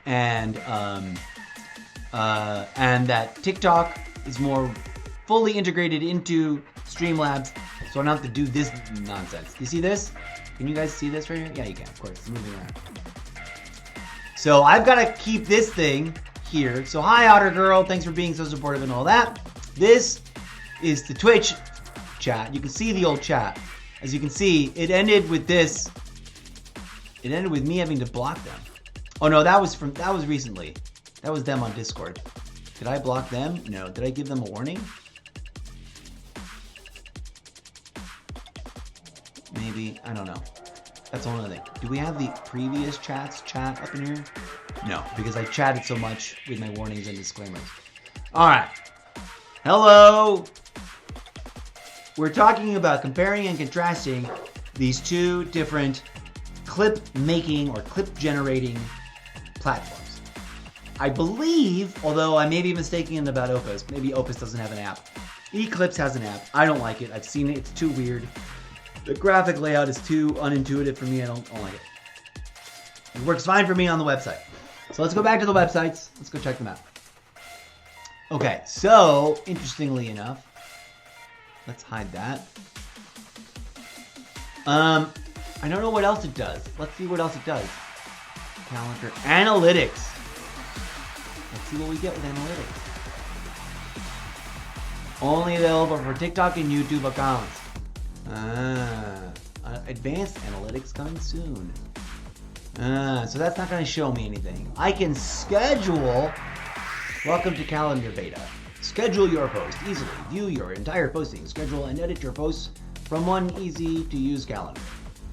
and that TikTok is more fully integrated into Streamlabs, so I don't have to do this nonsense. You see this? Can you guys see this right here? Yeah, you can, of course. It's moving around. So I've got to keep this thing here. So hi, Otter Girl. Thanks for being so supportive and all that. This is the Twitch chat. You can see the old chat. As you can see, it ended with this. It ended with me having to block them. Oh no, that was recently. That was them on Discord. Did I block them? No. Did I give them a warning? Maybe. I don't know. That's the only thing. Do we have the previous chat up in here? No, because I chatted so much with my warnings and disclaimers. Alright. Hello! We're talking about comparing and contrasting these two different clip making or clip generating platforms. I believe, although I may be mistaken about Opus, maybe Opus doesn't have an app. Eclipse has an app. I don't like it. I've seen it. It's too weird. The graphic layout is too unintuitive for me. I don't like it. It works fine for me on the website. So let's go back to the websites. Let's go check them out. Okay, so interestingly enough, let's hide that. I don't know what else it does. Let's see what else it does. Calendar. Analytics. Let's see what we get with analytics. Only available for TikTok and YouTube accounts. Advanced analytics coming soon. So that's not going to show me anything. I can schedule. Welcome to calendar beta. Schedule your post easily. View your entire posting. Schedule and edit your posts from one easy-to-use calendar.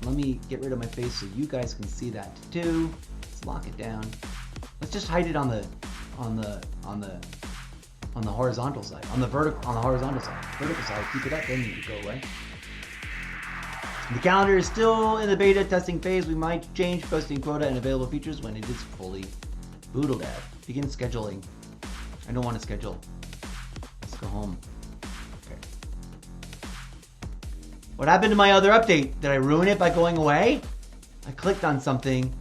Let me get rid of my face so you guys can see that too. Let's lock it down. Let's just hide it on the horizontal side. On the horizontal side. Vertical side, keep it up, then you go away. The calendar is still in the beta testing phase. We might change posting quota and available features when it is fully bootloaded. Begin scheduling. I don't want to schedule. Let's go home. Okay. What happened to my other update? Did I ruin it by going away? I clicked on something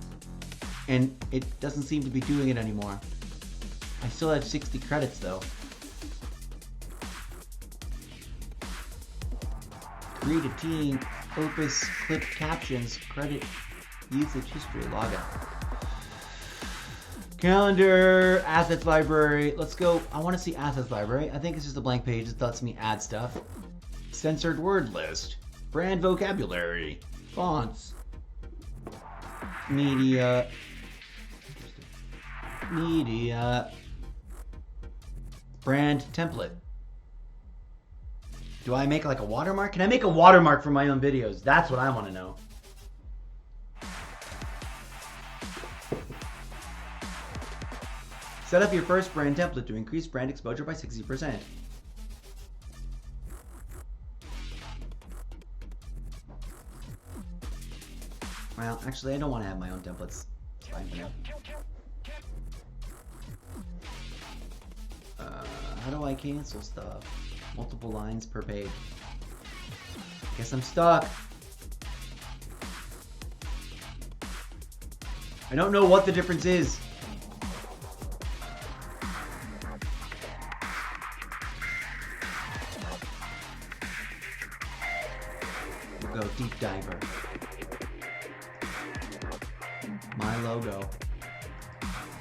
and it doesn't seem to be doing it anymore. I still have 60 credits though. Create a team. Opus clip captions. Credit usage history. Logout. Calendar. Assets library. Let's go. I want to see assets library. I think it's just a blank page. It lets me add stuff. Censored word list. Brand vocabulary. Fonts. Media. Brand template. Do I make like a watermark? Can I make a watermark for my own videos? That's what I want to know. Set up your first brand template to increase brand exposure by 60%. Well, actually, I don't want to have my own templates. It's fine for now. How do I cancel stuff? Multiple lines per page. Guess I'm stuck. I don't know what the difference is. We'll go deep diver. My logo.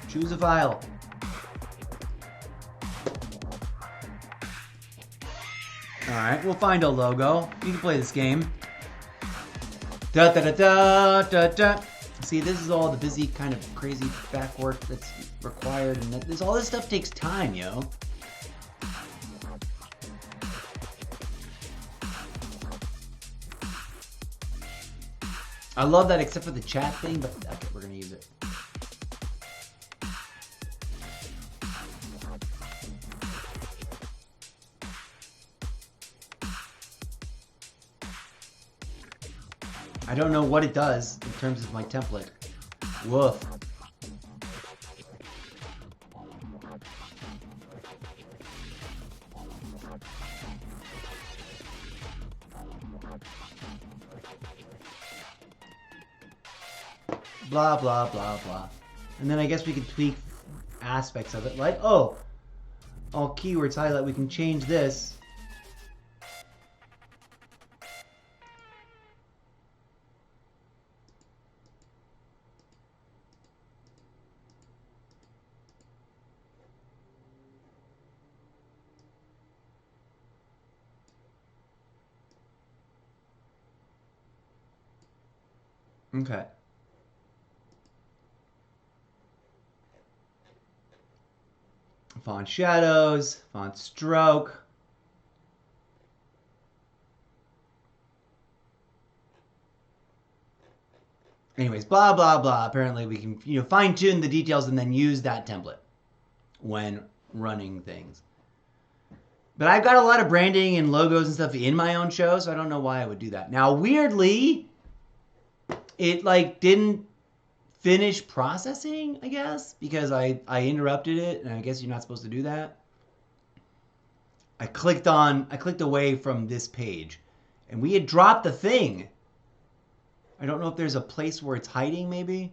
Choose a file. Alright, we'll find a logo. You can play this game. Da da da da da da. See, this is all the busy, kind of crazy back work that's required, and all this stuff takes time, yo. I love that, except for the chat thing, but okay, we're gonna use it. I don't know what it does in terms of my template. Woof. Blah, blah, blah, blah. And then I guess we could tweak aspects of it, like, oh, all keywords highlight, we can change this. Okay. Font shadows, font stroke. Anyways, blah, blah, blah. Apparently we can, fine tune the details and then use that template when running things. But I've got a lot of branding and logos and stuff in my own show, so I don't know why I would do that. Now, weirdly, it didn't finish processing, I guess, because I interrupted it, and I guess you're not supposed to do that. I clicked away from this page, and we had dropped the thing. I don't know if there's a place where it's hiding, maybe.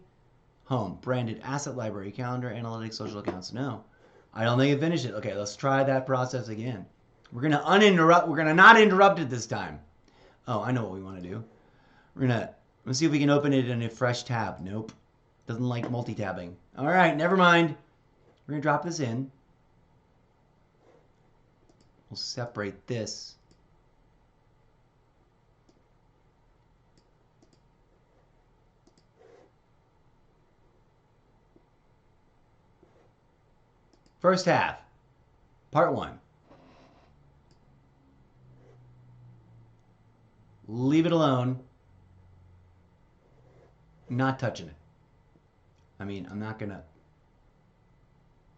Home, branded, asset library, calendar, analytics, social accounts. No, I don't think it finished it. Okay, let's try that process again. We're gonna not interrupt it this time. Oh, I know what we want to do. Let's see if we can open it in a fresh tab. Nope. Doesn't like multi-tabbing. All right, never mind. We're going to drop this in. We'll separate this. First half. Part 1. Leave it alone. Not touching it. I mean, I'm not gonna.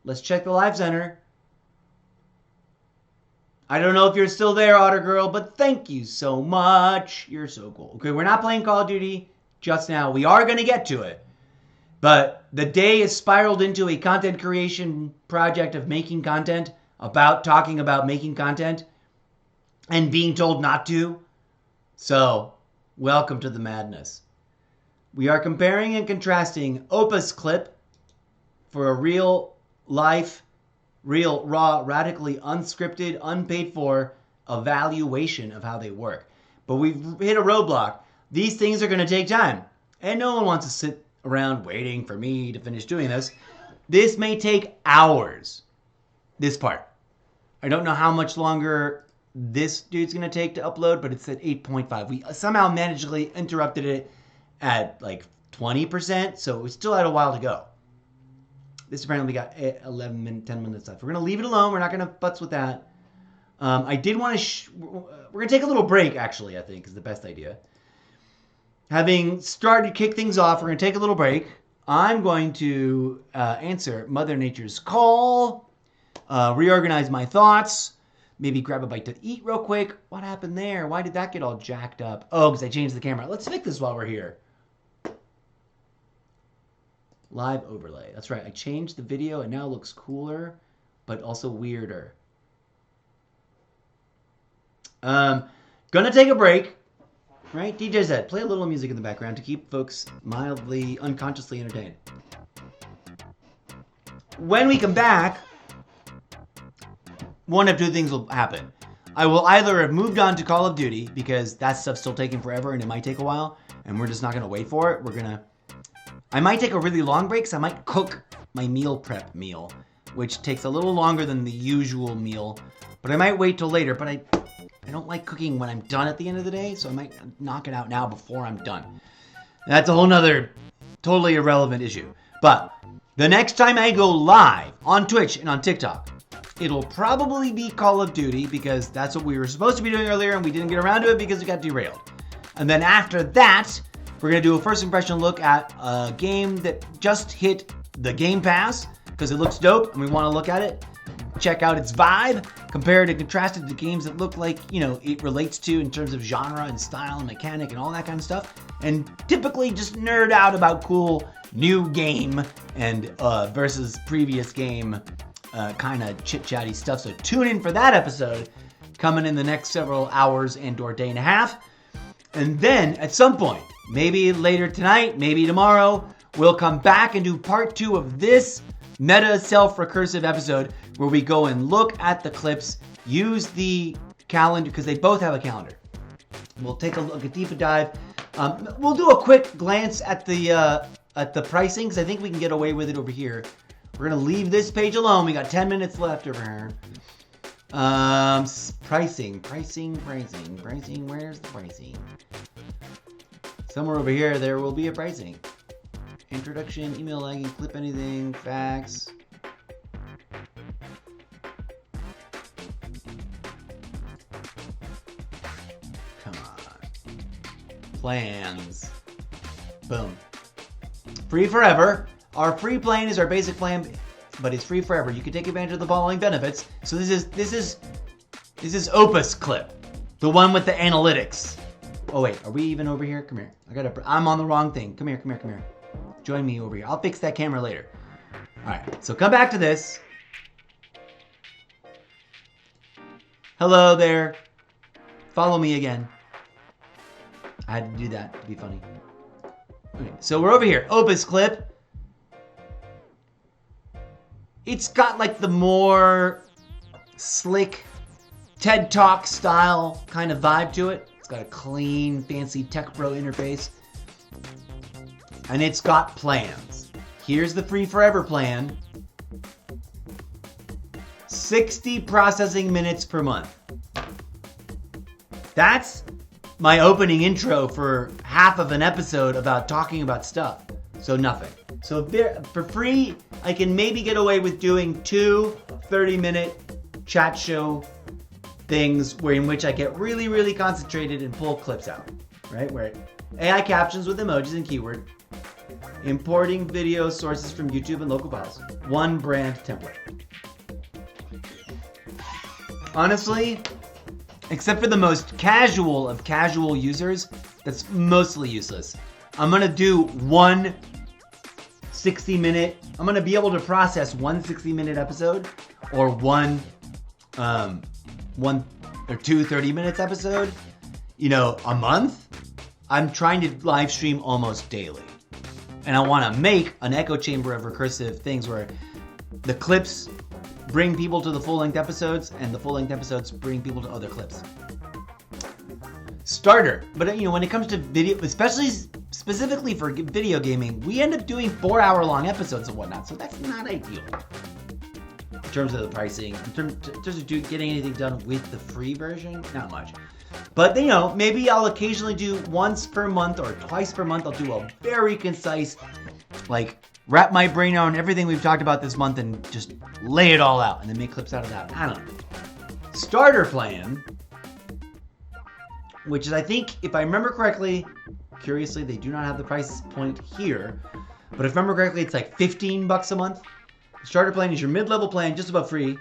Let's check the live center. I don't know if you're still there, Otter Girl, but thank you so much. You're so cool. Okay, we're not playing Call of Duty just now. We are gonna get to it. But the day has spiraled into a content creation project of making content, talking about making content, and being told not to. So, welcome to the madness. We are comparing and contrasting Opus Clip for a real life, real, raw, radically unscripted, unpaid for evaluation of how they work. But we've hit a roadblock. These things are going to take time. And no one wants to sit around waiting for me to finish doing this. This may take hours. This part. I don't know how much longer this dude's going to take to upload, but it's at 8.5. We somehow magically interrupted it at 20%, so we still had a while to go. This apparently got 10 minutes left. We're going to leave it alone. We're not going to futz with that. I did want to... we're going to take a little break, actually, I think, is the best idea. Having started to kick things off, we're going to take a little break. I'm going to answer Mother Nature's call, reorganize my thoughts, maybe grab a bite to eat real quick. What happened there? Why did that get all jacked up? Oh, because I changed the camera. Let's fix this while we're here. Live overlay. That's right. I changed the video. It now looks cooler, but also weirder. Gonna take a break. Right? DJ Zed, play a little music in the background to keep folks mildly, unconsciously entertained. When we come back, one of two things will happen. I will either have moved on to Call of Duty because that stuff's still taking forever and it might take a while and we're just not going to wait for it. I might take a really long break, so I might cook my meal prep meal, which takes a little longer than the usual meal, but I might wait till later. But I don't like cooking when I'm done at the end of the day, so I might knock it out now before I'm done. That's a whole nother totally irrelevant issue. But the next time I go live on Twitch and on TikTok, it'll probably be Call of Duty because that's what we were supposed to be doing earlier and we didn't get around to it because it got derailed. And then after that, we're going to do a first impression look at a game that just hit the Game Pass because it looks dope and we want to look at it, check out its vibe, compare it and contrast it to games that look like, it relates to in terms of genre and style and mechanic and all that kind of stuff. And typically just nerd out about cool new game and versus previous game kind of chit-chatty stuff. So tune in for that episode coming in the next several hours and or day and a half. And then at some point, maybe later tonight, maybe tomorrow, we'll come back and do part 2 of this meta self-recursive episode where we go and look at the clips, use the calendar, because they both have a calendar. We'll take a look, a deeper dive. We'll do a quick glance at the pricing, because I think we can get away with it over here. We're going to leave this page alone. We got 10 minutes left over here. Pricing. Where's the pricing? Somewhere over here, there will be a pricing. Introduction, email lagging, clip anything, fax. Come on. Plans. Boom. Free forever. Our free plan is our basic plan, but it's free forever. You can take advantage of the following benefits. So this is Opus Clip, the one with the analytics. Oh wait, are we even over here? Come here. I'm on the wrong thing. Come here. Join me over here. I'll fix that camera later. All right, so come back to this. Hello there. Follow me again. I had to do that to be funny. Okay, so we're over here. Opus Clip. It's got like the more slick TED Talk style kind of vibe to it. It's got a clean, fancy Tech Pro interface. And it's got plans. Here's the free forever plan. 60 processing minutes per month. That's my opening intro for half of an episode about talking about stuff. So nothing. So for free, I can maybe get away with doing 2 30-minute chat show things in which I get really, really concentrated and pull clips out, right? Where AI captions with emojis and keyword, importing video sources from YouTube and local files, 1 brand template. Honestly, except for the most casual of casual users, that's mostly useless. I'm gonna do 1 60-minute. I'm gonna be able to process 1 60-minute episode or 1 or 2 30-minute episode, a month. I'm trying to live stream almost daily. And I want to make an echo chamber of recursive things where the clips bring people to the full-length episodes and the full-length episodes bring people to other clips. Starter. But when it comes to video, especially specifically for video gaming, we end up doing 4-hour-long episodes and whatnot. So that's not ideal. In terms of the pricing, in terms of getting anything done with the free version, not much. But maybe I'll occasionally do once per month or twice per month. I'll do a very concise, wrap my brain around everything we've talked about this month and just lay it all out and then make clips out of that. I don't know. Starter plan, which is, I think, if I remember correctly, curiously, they do not have the price point here, but if I remember correctly, it's like $15 a month. Starter plan is your mid-level plan, just about free,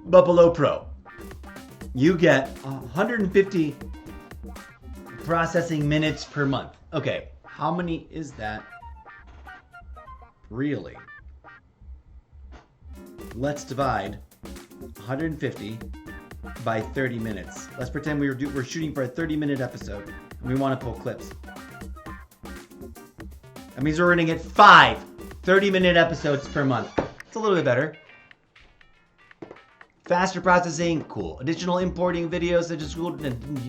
but below Pro. You get 150 processing minutes per month. Okay, how many is that Really? Let's divide 150 by 30 minutes. Let's pretend we're shooting for a 30-minute episode and we want to pull clips. That means we're going to get 5 30-minute episodes per month. It's a little bit better. Faster processing, cool. Additional importing videos, that just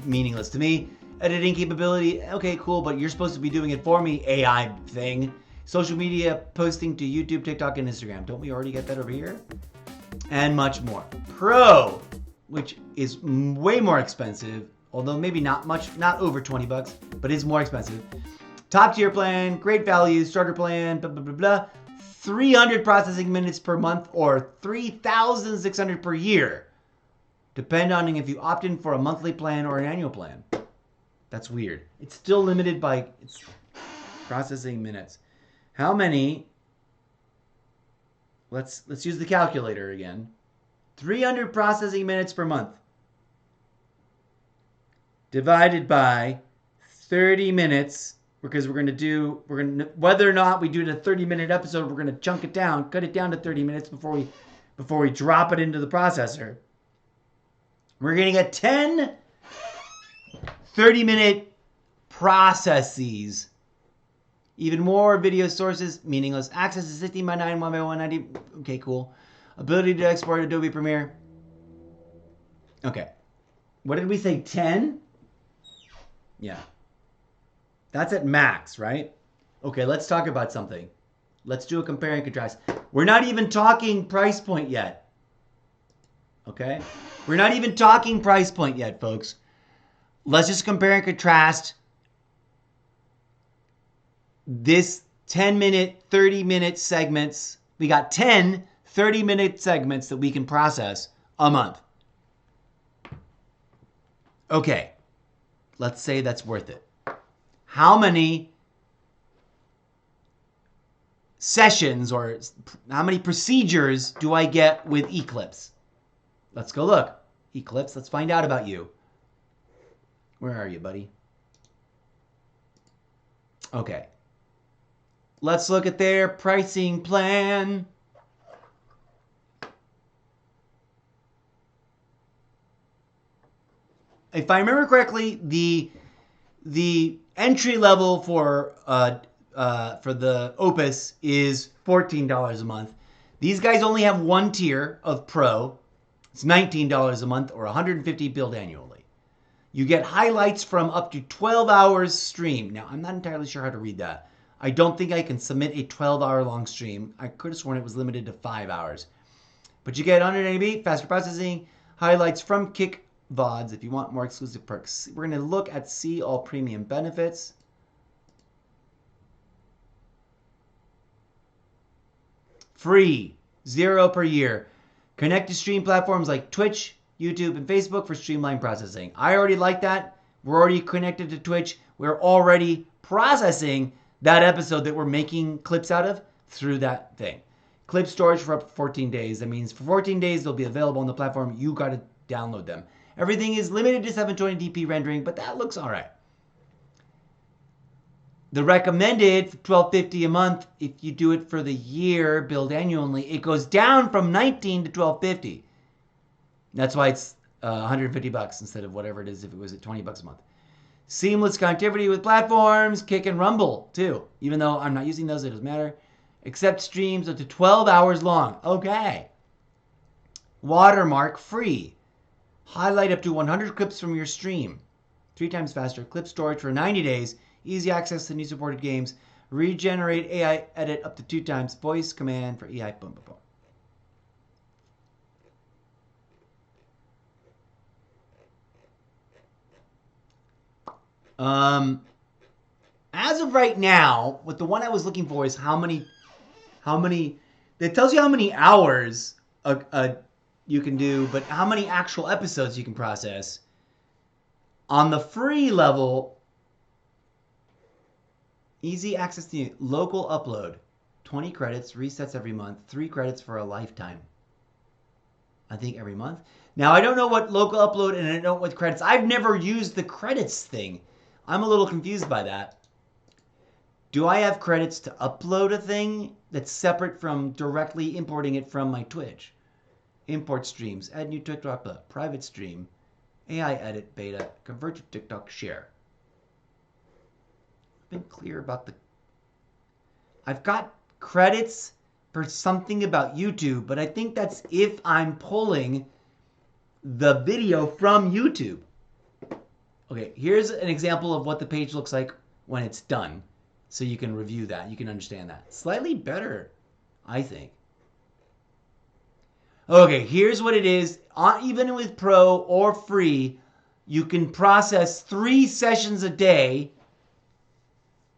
meaningless to me. Editing capability, okay, cool, but you're supposed to be doing it for me, AI thing. Social media posting to YouTube, TikTok, and Instagram. Don't we already get that over here? And much more. Pro, which is way more expensive, although maybe not much, not over 20 bucks, but is more expensive. Top tier plan, great value, starter plan, blah, blah, blah, blah. 300 processing minutes per month or 3,600 per year. Depend on if you opt in for a monthly plan or an annual plan. That's weird. It's still limited by its processing minutes. How many? Let's use the calculator again. 300 processing minutes per month divided by 30 minutes, because whether or not we do it a 30-minute episode, we're gonna chunk it down, cut it down to 30 minutes before we drop it into the processor. We're gonna get 10 30-minute processes. Even more video sources, meaningless. Access to 16 by 9, 1 by 190. Okay, cool. Ability to export Adobe Premiere. Okay. What did we say? 10? Yeah. That's at max, right? Okay, let's talk about something. Let's do a compare and contrast. We're not even talking price point yet. Okay? We're not even talking price point yet, folks. Let's just compare and contrast this 10-minute, 30-minute segments. We got 10 30-minute segments that we can process a month. Okay, let's say that's worth it. How many sessions or how many procedures do I get with Eclipse? Let's go look. Eclipse, let's find out about you. Where are you, buddy? Okay. Let's look at their pricing plan. If I remember correctly, the entry level for the Opus is $14 a month. These guys only have one tier of Pro. It's $19 a month or $150 billed annually. You get highlights from up to 12 hours stream. Now, I'm not entirely sure how to read that. I don't think I can submit a 12-hour long stream. I could have sworn it was limited to 5 hours. But you get 180 faster processing, highlights from Kick VODs if you want more exclusive perks. We're going to look at see all premium benefits. Free, 0 per year. Connect to stream platforms like Twitch, YouTube, and Facebook for streamlined processing. I already like that. We're already connected to Twitch. We're already processing that episode that we're making clips out of through that thing. Clip storage for up to 14 days. That means for 14 days they'll be available on the platform. You got to download them. Everything is limited to 720p rendering, but that looks all right. The recommended for $12.50 a month, if you do it for the year, billed annually, it goes down from $19 to $12.50. That's why it's $150 instead of whatever it is if it was at $20 a month. Seamless connectivity with platforms, Kick and Rumble too. Even though I'm not using those, it doesn't matter. Accept streams up to 12 hours long. Okay. Watermark free. Highlight up to 100 clips from your stream. 3 times faster. Clip storage for 90 days. Easy access to new supported games. Regenerate AI edit up to 2 times. Voice command for AI. Boom, boom, boom. As of right now, what the one I was looking for is how many, it tells you how many hours you can do, but how many actual episodes you can process. On the free level, easy access to local upload, 20 credits, resets every month, 3 credits for a lifetime. I think every month. Now, I don't know what local upload and I don't know what credits. I've never used the credits thing. I'm a little confused by that. Do I have credits to upload a thing that's separate from directly importing it from my Twitch? Import streams, add new Twitch upload, private stream, AI edit, beta, convert to TikTok, share. I've been clear about I've got credits for something about YouTube, but I think that's if I'm pulling the video from YouTube. Okay, here's an example of what the page looks like when it's done. So you can review that. You can understand that. Slightly better, I think. Okay, here's what it is. Even with Pro or free, you can process 3 sessions a day.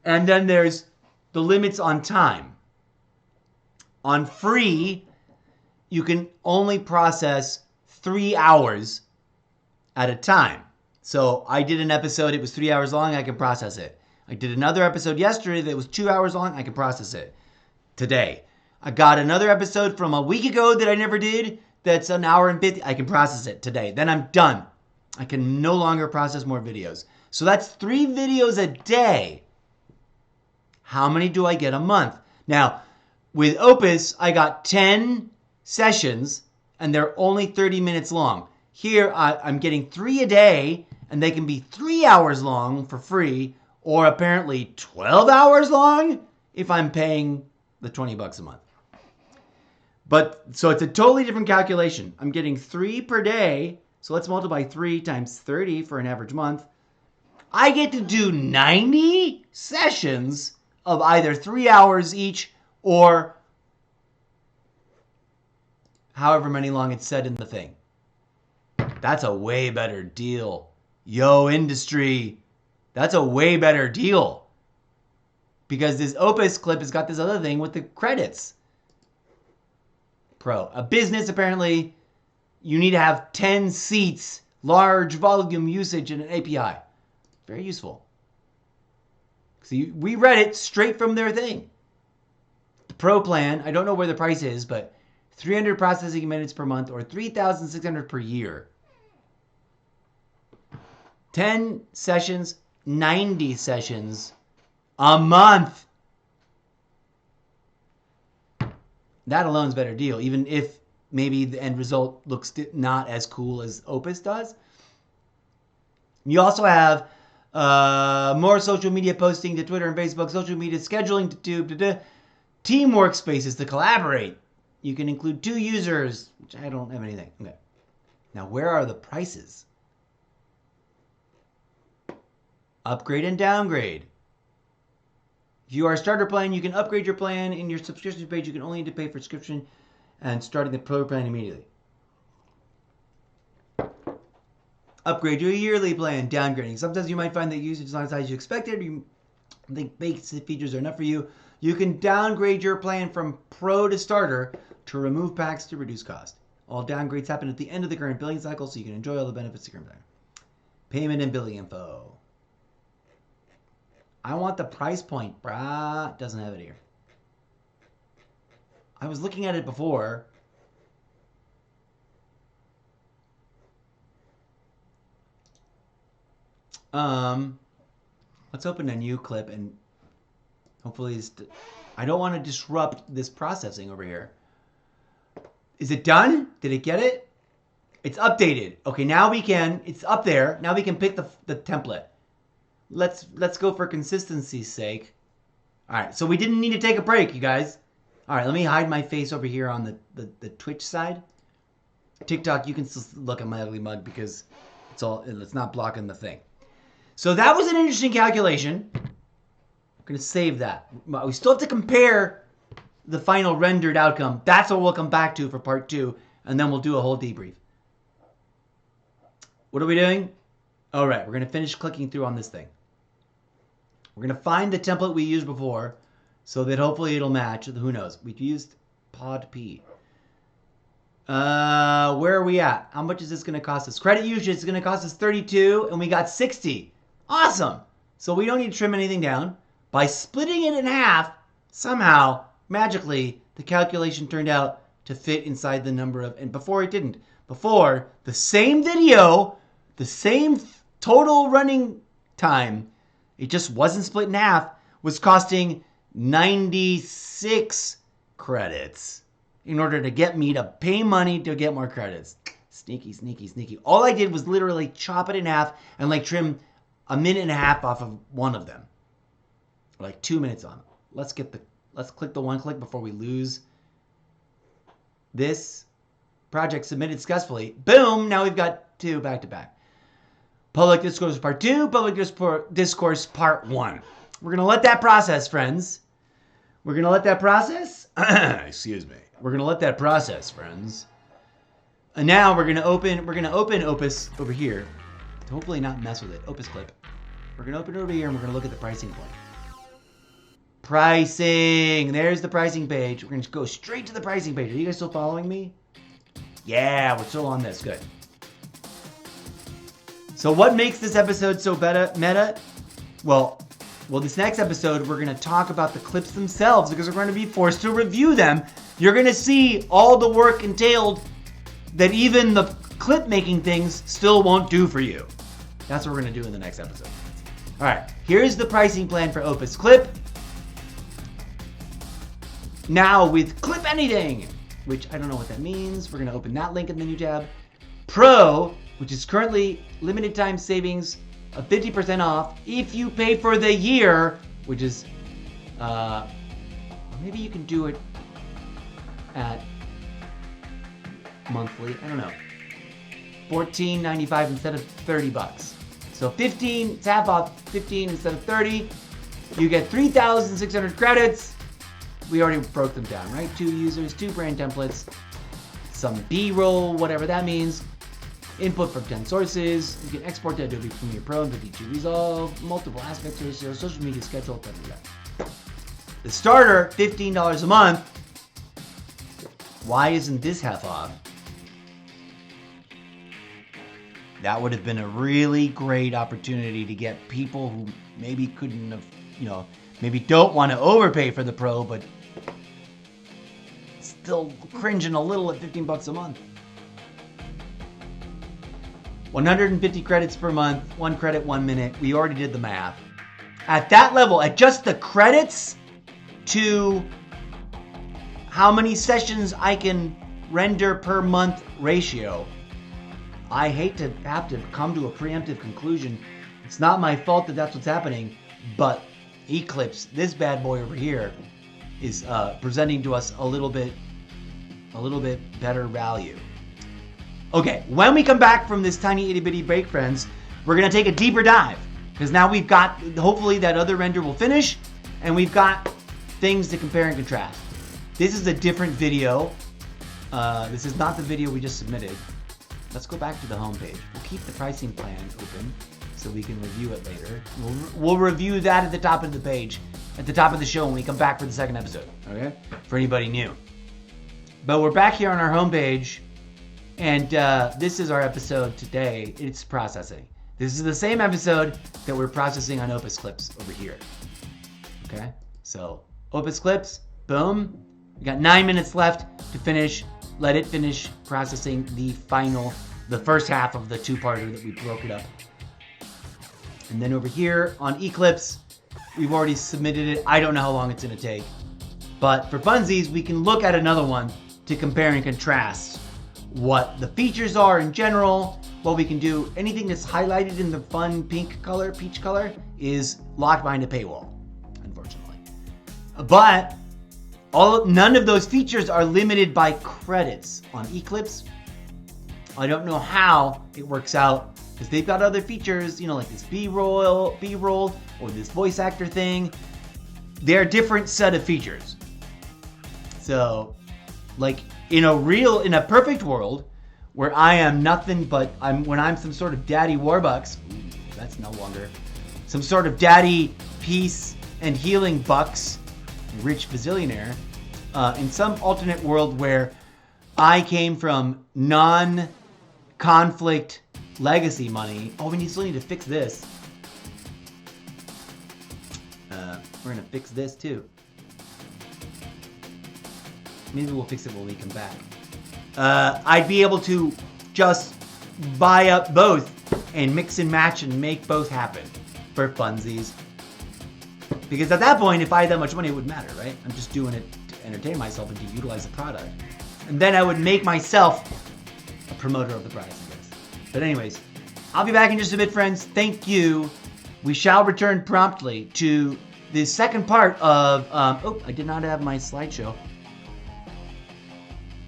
And then there's the limits on time. On free, you can only process 3 hours at a time. So I did an episode, it was 3 hours long, I can process it. I did another episode yesterday that was 2 hours long, I can process it today. I got another episode from a week ago that I never did that's an hour and 50, I can process it today. Then I'm done. I can no longer process more videos. So that's 3 videos a day. How many do I get a month? Now, with Opus, I got 10 sessions and they're only 30 minutes long. Here, I'm getting 3 a day and they can be 3 hours long for free, or apparently 12 hours long if I'm paying the $20 a month. But, so it's a totally different calculation. I'm getting 3 per day, so let's multiply 3 times 30 for an average month. I get to do 90 sessions of either 3 hours each or however many long it's said in the thing. That's a way better deal. Yo, industry. That's a way better deal. Because this Opus clip has got this other thing with the credits. Pro. A business, apparently, you need to have 10 seats, large volume usage, and an API. Very useful. See, we read it straight from their thing. The Pro plan, I don't know where the price is, but 300 processing minutes per month or 3,600 per year. 10 sessions, 90 sessions a month. That alone is a better deal, even if maybe the end result looks not as cool as Opus does. You also have more social media posting to Twitter and Facebook, social media scheduling to YouTube, teamwork spaces to collaborate. You can include 2 users, which I don't have anything. Okay. Now, where are the prices? Upgrade and downgrade. If you are a starter plan, you can upgrade your plan. In your subscription page, you can only need to pay for subscription and starting the pro plan immediately. Upgrade to a yearly plan, downgrading. Sometimes you might find that usage is not as high as you expected. You think basic features are enough for you. You can downgrade your plan from pro to starter to remove packs to reduce cost. All downgrades happen at the end of the current billing cycle, so you can enjoy all the benefits of the current plan. Payment and billing info. I want the price point, brah. Doesn't have it here. I was looking at it before. Let's open a new clip and hopefully I don't want to disrupt this processing over here. Is it done? Did it get it? It's updated. Okay, now we can, it's up there. Now we can pick the template. Let's go for consistency's sake. All right, so we didn't need to take a break, you guys. All right, let me hide my face over here on the Twitch side. TikTok, you can still look at my ugly mug because it's not blocking the thing. So that was an interesting calculation. I'm going to save that. We still have to compare the final rendered outcome. That's what we'll come back to for part 2, and then we'll do a whole debrief. What are we doing? All right, we're going to finish clicking through on this thing. We're going to find the template we used before so that hopefully it'll match. Who knows? We've used PodP. Where are we at? How much is this going to cost us? Credit usage is going to cost us 32, and we got 60. Awesome. So we don't need to trim anything down. By splitting it in half, somehow, magically, the calculation turned out to fit inside the number of... And before it didn't. Before, the same video, the same total running time, it just wasn't split in half. was costing 96 credits in order to get me to pay money to get more credits. Sneaky, sneaky, sneaky. All I did was literally chop it in half and like trim a minute and a half off of one of them. Like 2 minutes on. Let's click the one click before we lose this. Project submitted successfully. Boom! Now we've got 2 back to back. Public Discourse Part 2, Public Discourse Part 1. We're going to let that process, friends. We're going to let that process. Excuse me. We're going to let that process, friends. And now we're going to open Opus over here. To hopefully not mess with it. Opus clip. We're going to open it over here and we're going to look at the pricing point. Pricing. There's the pricing page. We're going to go straight to the pricing page. Are you guys still following me? Yeah, we're still on this. Good. So what makes this episode so meta? Well, this next episode, we're going to talk about the clips themselves because we're going to be forced to review them. You're going to see all the work entailed that even the clip making things still won't do for you. That's what we're going to do in the next episode. All right, here's the pricing plan for Opus Clip. Now with Clip Anything, which I don't know what that means. We're going to open that link in the new tab. Pro, which is currently limited time savings of 50% off if you pay for the year, which is, maybe you can do it at monthly. I don't know. $14.95 instead of $30. So 15, it's half off 15 instead of 30. You get 3,600 credits. We already broke them down, right? 2 users, 2 brand templates, some B-roll, whatever that means. Input from 10 sources. You can export to Adobe Premiere Pro and 52 Resolve. Multiple aspect ratio, social media schedule, etc. The starter, $15 a month. Why isn't this half off? That would have been a really great opportunity to get people who maybe couldn't have, maybe don't want to overpay for the Pro, but still cringing a little at $15 a month. 150 credits per month, 1 credit, 1 minute. We already did the math. At that level, at just the credits to how many sessions I can render per month ratio, I hate to have to come to a preemptive conclusion. It's not my fault that that's what's happening, but Eclipse, this bad boy over here, is presenting to us a little bit better value. Okay, when we come back from this tiny itty bitty break, friends, we're gonna take a deeper dive because now we've got, hopefully that other render will finish and we've got things to compare and contrast. This is a different video. This is not the video we just submitted. Let's go back to the home page. We'll keep the pricing plan open so we can review it later. We'll review that at the top of the page, at the top of the show when we come back for the second episode, okay? For anybody new. But we're back here on our home page, and this is our episode today. It's processing. This is the same episode that we're processing on Opus Clips over here, okay? So Opus Clips, boom. We got 9 minutes left to finish. Let it finish processing the first half of the 2-parter that we broke it up. And then over here on Eclipse, we've already submitted it. I don't know how long it's going to take. But for funsies, we can look at another one to compare and contrast what the features are in general. What we can do, anything that's highlighted in the fun pink color, peach color, is locked behind a paywall, unfortunately. But none of those features are limited by credits on Eclipse. I don't know how it works out because they've got other features, like this B-roll, or this voice actor thing. They're a different set of features. So, like in a perfect world where I am nothing but when I'm some sort of daddy Warbucks, that's no longer some sort of daddy peace and healing bucks, rich bazillionaire, in some alternate world where I came from non-conflict legacy money. Oh, we still need to fix this. We're gonna fix this too. Maybe we'll fix it when we come back. I'd be able to just buy up both and mix and match and make both happen for funsies. Because at that point, if I had that much money, it wouldn't matter, right? I'm just doing it to entertain myself and to utilize the product. And then I would make myself a promoter of the product, I guess. But anyways, I'll be back in just a bit, friends. Thank you. We shall return promptly to the second part of... I did not have my slideshow.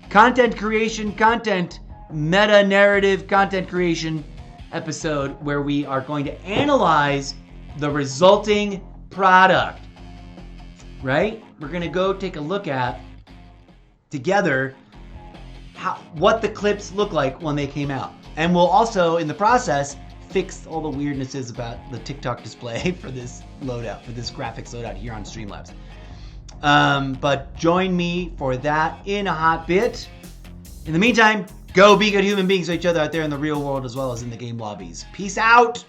Content creation, meta-narrative content creation episode where we are going to analyze the resulting product, right? We're going to go take a look at, together, what the clips look like when they came out. And we'll also, in the process, fix all the weirdnesses about the TikTok display for this loadout, for this graphics loadout here on Streamlabs. But join me for that in a hot bit. In the meantime, go be good human beings to each other out there in the real world as well as in the game lobbies. Peace out!